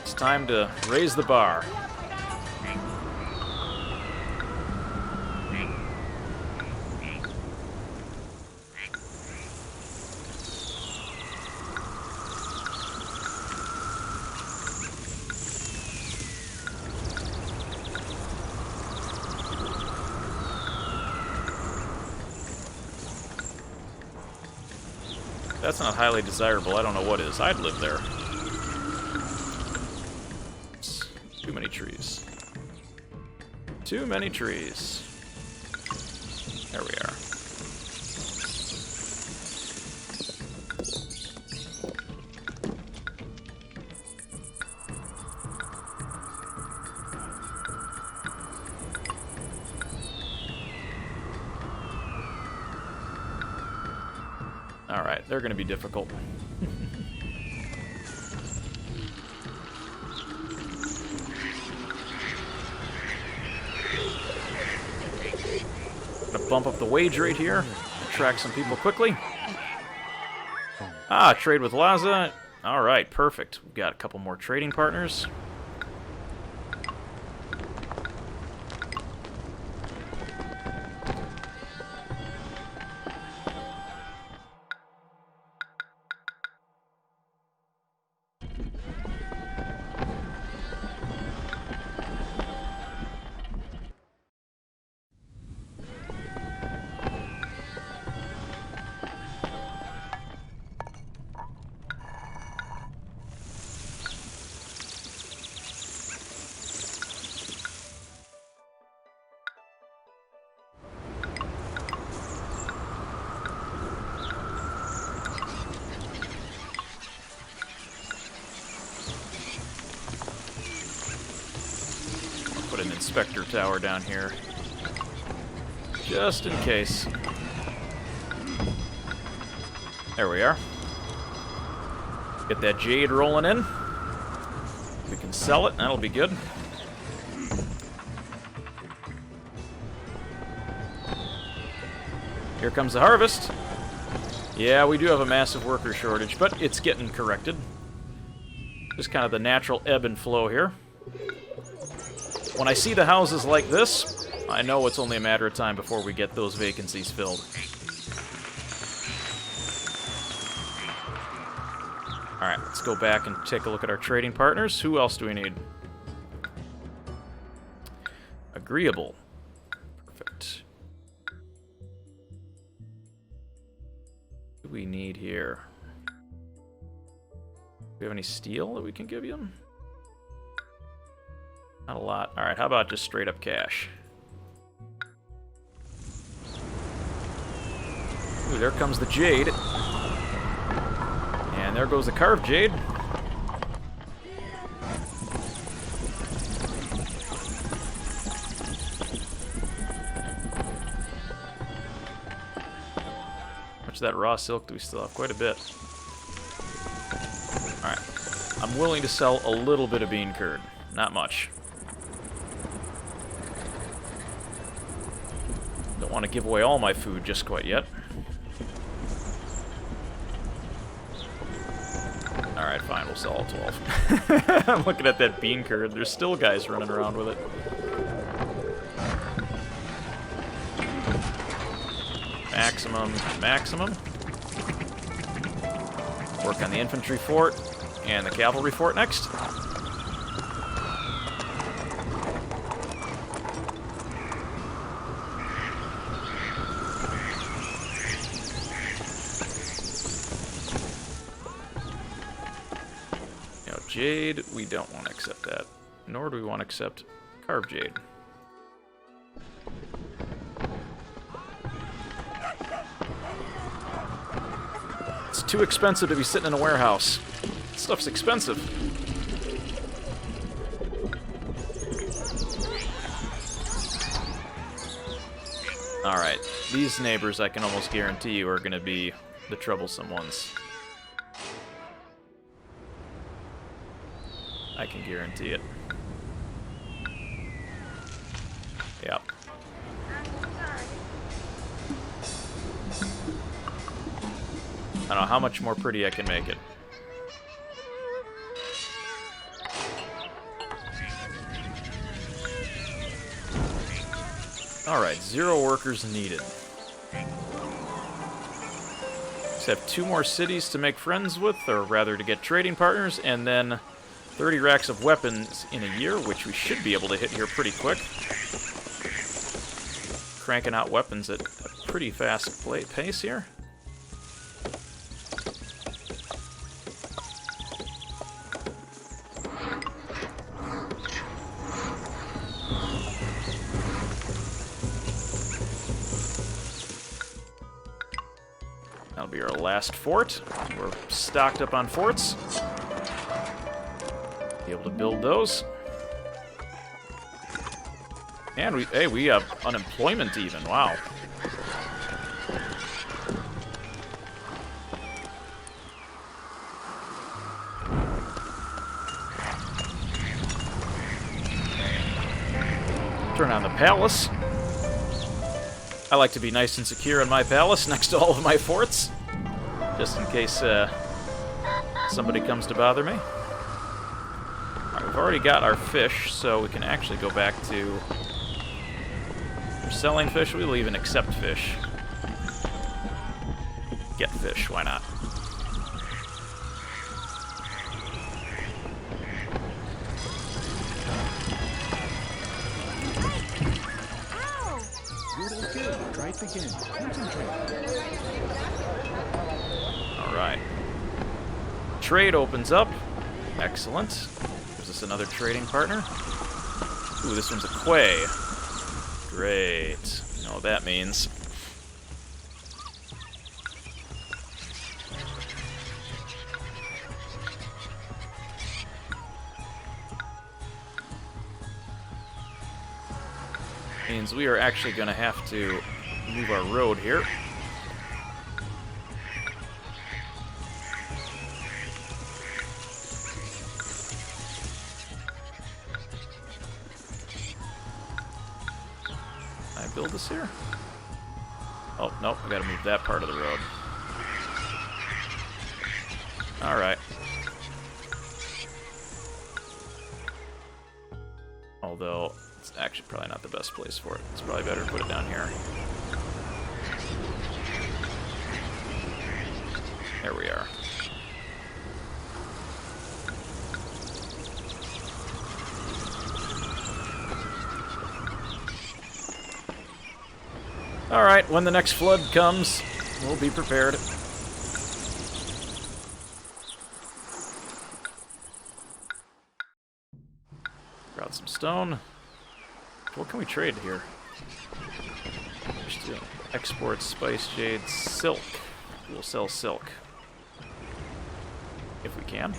It's time to raise the bar. That's not highly desirable. I don't know what is. I'd live there. It's too many trees. Too many trees. There we are. Alright, they're going to be difficult. Gonna bump up the wage rate here. Attract some people quickly. Ah, trade with Laza. Alright, perfect. We've got a couple more trading partners. Put an inspector tower down here, just in case. There we are. Get that jade rolling in. We can sell it, that'll be good. Here comes the harvest. Yeah, we do have a massive worker shortage, but it's getting corrected. Just kind of the natural ebb and flow here. When I see the houses like this, I know it's only a matter of time before we get those vacancies filled. Alright, let's go back and take a look at our trading partners. Who else do we need? Agreeable. Perfect. What do we need here? Do we have any steel that we can give you? Not a lot. Alright, how about just straight up cash? Ooh, there comes the jade. And there goes the carved jade. How much of that raw silk do we still have? Quite a bit. Alright. I'm willing to sell a little bit of bean curd. Not much. want to give away all my food just quite yet. Alright, fine, we'll sell all 12. I'm looking at that bean curd. There's still guys running around with it. Maximum, maximum. Work on the infantry fort and the cavalry fort next. Jade, we don't want to accept that. Nor do we want to accept carved jade. It's too expensive to be sitting in a warehouse. This stuff's expensive. Alright, these neighbors I can almost guarantee you are going to be the troublesome ones. I can guarantee it. Yep. I don't know how much more pretty I can make it. Alright, 0 workers needed. Just have 2 more cities to make friends with, or rather to get trading partners, and then 30 racks of weapons in a year, which we should be able to hit here pretty quick. Cranking out weapons at a pretty fast pace here. That'll be our last fort. We're stocked up on forts. Be able to build those. And we have unemployment even. Wow. Turn on the palace. I like to be nice and secure in my palace next to all of my forts, just in case somebody comes to bother me. We've already got our fish, so we can actually go back to... We're selling fish, we'll even accept fish. Get fish, why not? Alright. Trade opens up. Excellent. Is this another trading partner? Ooh, this one's a quay. Great. You know what that means. Means we are actually going to have to move our road here. Can I build this here? Oh, nope, I gotta move that part of the road. Alright. Although, it's actually probably not the best place for it. It's probably better to put it down here. There we are. Alright, when the next flood comes, we'll be prepared. Grab some stone. What can we trade here? Just export spice jade, silk. We'll sell silk. If we can.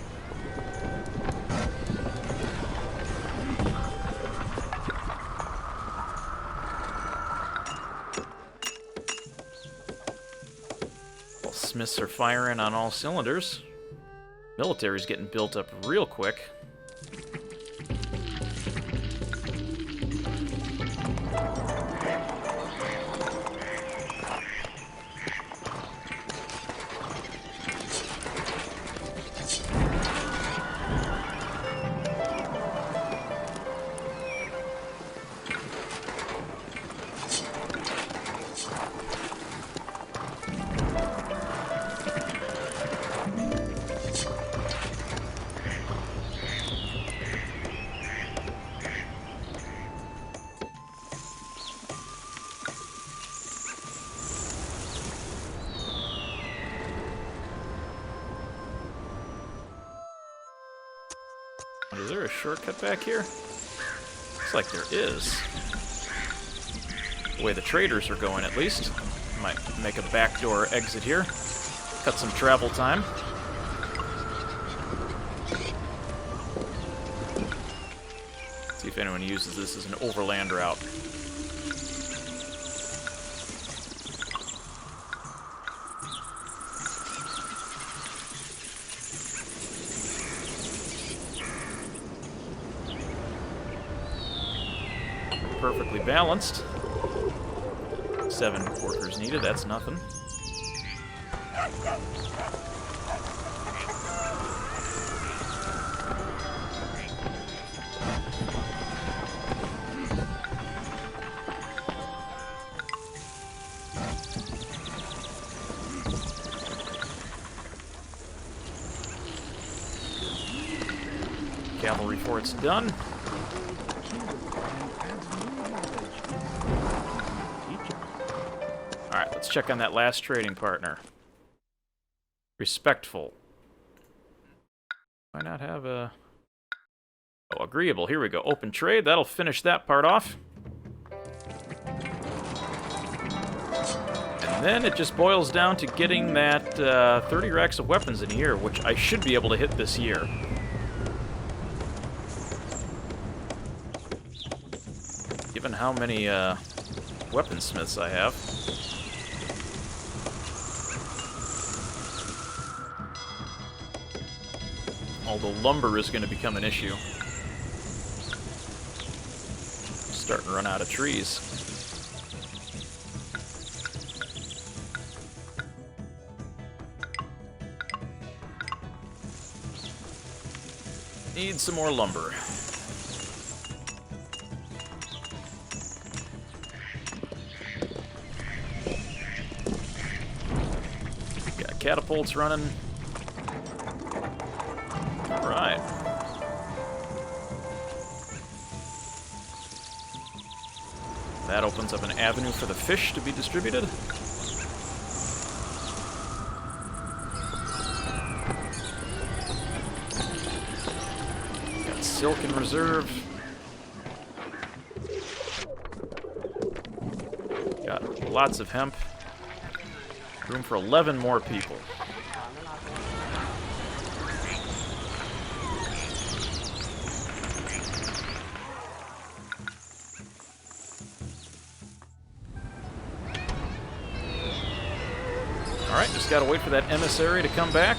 Well, smiths are firing on all cylinders. Military's getting built up real quick. Is there a shortcut back here? Looks like there is. The way the traders are going, at least. Might make a backdoor exit here. Cut some travel time. See if anyone uses this as an overland route. Perfectly balanced. 7 workers needed, that's nothing. Cavalry fort's done. Alright, let's check on that last trading partner. Respectful. Why not have a... Oh, agreeable. Here we go. Open trade. That'll finish that part off. And then it just boils down to getting that 30 racks of weapons in a year, which I should be able to hit this year. Given how many weaponsmiths I have. Although lumber is going to become an issue. Starting to run out of trees. Need some more lumber. Got catapults running. Alright. That opens up an avenue for the fish to be distributed. Got silk in reserve. Got lots of hemp. Room for 11 more people. Alright, just gotta wait for that emissary to come back.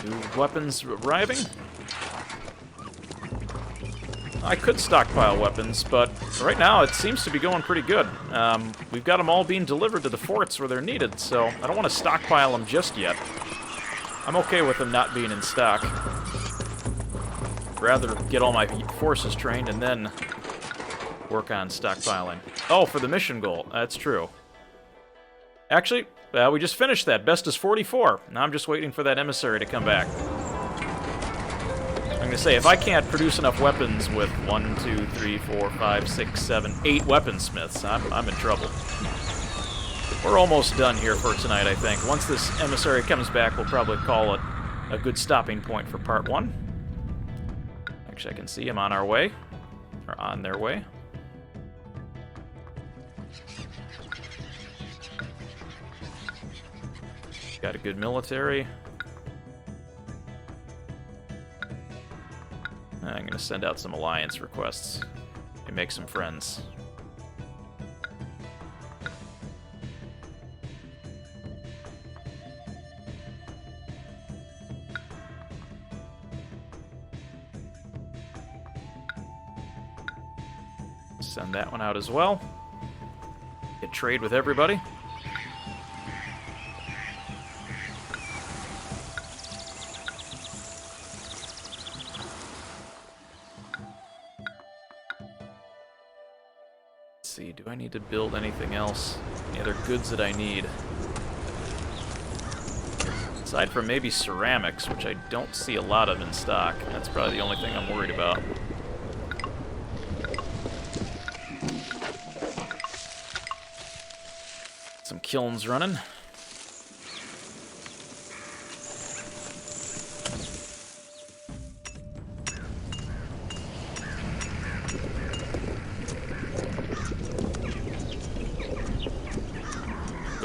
New weapons arriving. I could stockpile weapons, but right now it seems to be going pretty good. We've got them all being delivered to the forts where they're needed, so I don't want to stockpile them just yet. I'm okay with them not being in stock. Rather get all my forces trained and then work on stockpiling. Oh, for the mission goal. That's true. Actually, we just finished that. Best is 44. Now I'm just waiting for that emissary to come back. I'm gonna say, if I can't produce enough weapons with 1, 2, 3, 4, 5, 6, 7, 8 weaponsmiths, I'm in trouble. We're almost done here for tonight, I think. Once this emissary comes back, we'll probably call it a good stopping point for part 1. Actually, I can see him on our way. Or on their way. Got a good military. I'm going to send out some alliance requests and make some friends. Send that one out as well. Get trade with everybody. see, do I need to build anything else? Any other goods that I need? Aside from maybe ceramics, which I don't see a lot of in stock. That's probably the only thing I'm worried about. Some kilns running.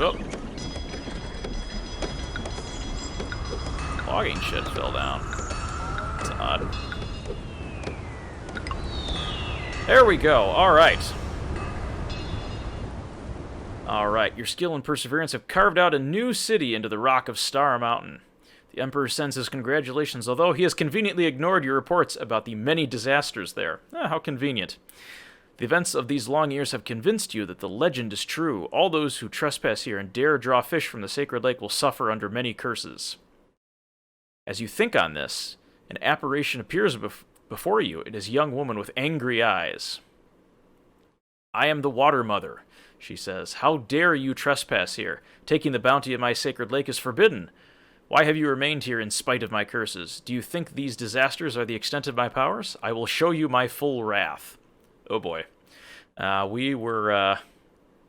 Oh. Logging shed fell down. That's odd. There we go. Alright. Alright, your skill and perseverance have carved out a new city into the rock of Star Mountain. The Emperor sends his congratulations, although he has conveniently ignored your reports about the many disasters there. How convenient. The events of these long years have convinced you that the legend is true. All those who trespass here and dare draw fish from the sacred lake will suffer under many curses. As you think on this, an apparition appears before you. It is a young woman with angry eyes. I am the Water Mother, she says. How dare you trespass here? Taking the bounty of my sacred lake is forbidden. Why have you remained here in spite of my curses? Do you think these disasters are the extent of my powers? I will show you my full wrath. Oh boy. We were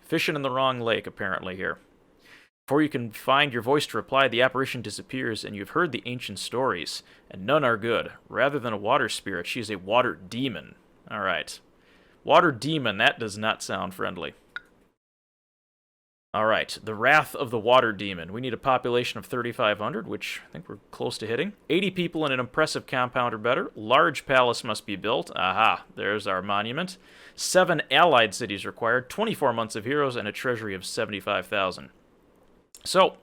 fishing in the wrong lake, apparently, here. Before you can find your voice to reply, the apparition disappears, and you've heard the ancient stories, and none are good. Rather than a water spirit, she is a water demon. Alright. Water demon, that does not sound friendly. Alright, the Wrath of the Water Demon. We need a population of 3,500, which I think we're close to hitting. 80 people in an impressive compound or better. Large palace must be built. Aha, there's our monument. 7 allied cities required, 24 months of heroes, and a treasury of 75,000. So,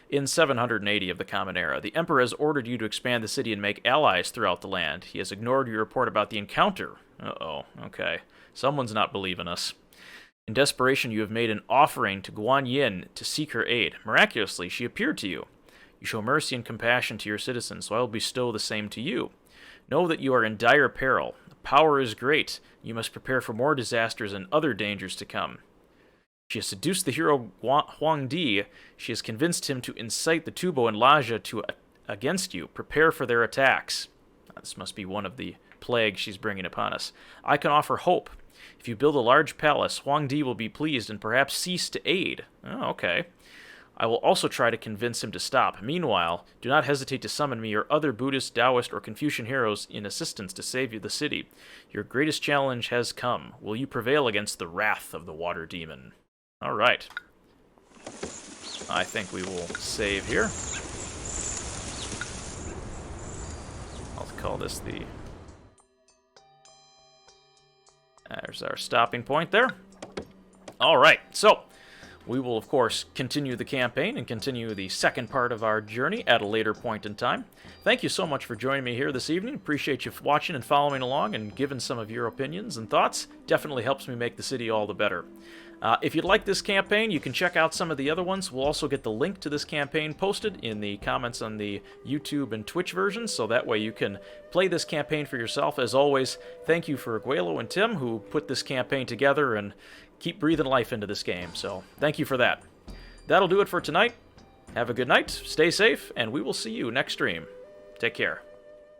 in 780 of the Common Era, the Emperor has ordered you to expand the city and make allies throughout the land. He has ignored your report about the encounter. Uh-oh, okay. Someone's not believing us. In desperation, you have made an offering to Guan Yin to seek her aid. Miraculously, she appeared to you. You show mercy and compassion to your citizens, so I will bestow the same to you. Know that you are in dire peril. The power is great. You must prepare for more disasters and other dangers to come. She has seduced the hero Huang Di. She has convinced him to incite the Tubo and Laja against you. Prepare for their attacks. This must be one of the plagues she's bringing upon us. I can offer hope. If you build a large palace, Huang Di will be pleased and perhaps cease to aid. Oh, okay. I will also try to convince him to stop. Meanwhile, do not hesitate to summon me or other Buddhist, Taoist, or Confucian heroes in assistance to save you the city. Your greatest challenge has come. Will you prevail against the wrath of the water demon? All right. I think we will save here. I'll call this the... There's our stopping point there. All right, so we will, of course, continue the campaign and continue the second part of our journey at a later point in time. Thank you so much for joining me here this evening. Appreciate you watching and following along and giving some of your opinions and thoughts. Definitely helps me make the city all the better. If you'd like this campaign, you can check out some of the other ones. We'll also get the link to this campaign posted in the comments on the YouTube and Twitch versions, so that way you can play this campaign for yourself. As always, thank you for Aguelo and Tim, who put this campaign together and keep breathing life into this game, so thank you for that. That'll do it for tonight. Have a good night, stay safe, and we will see you next stream. Take care.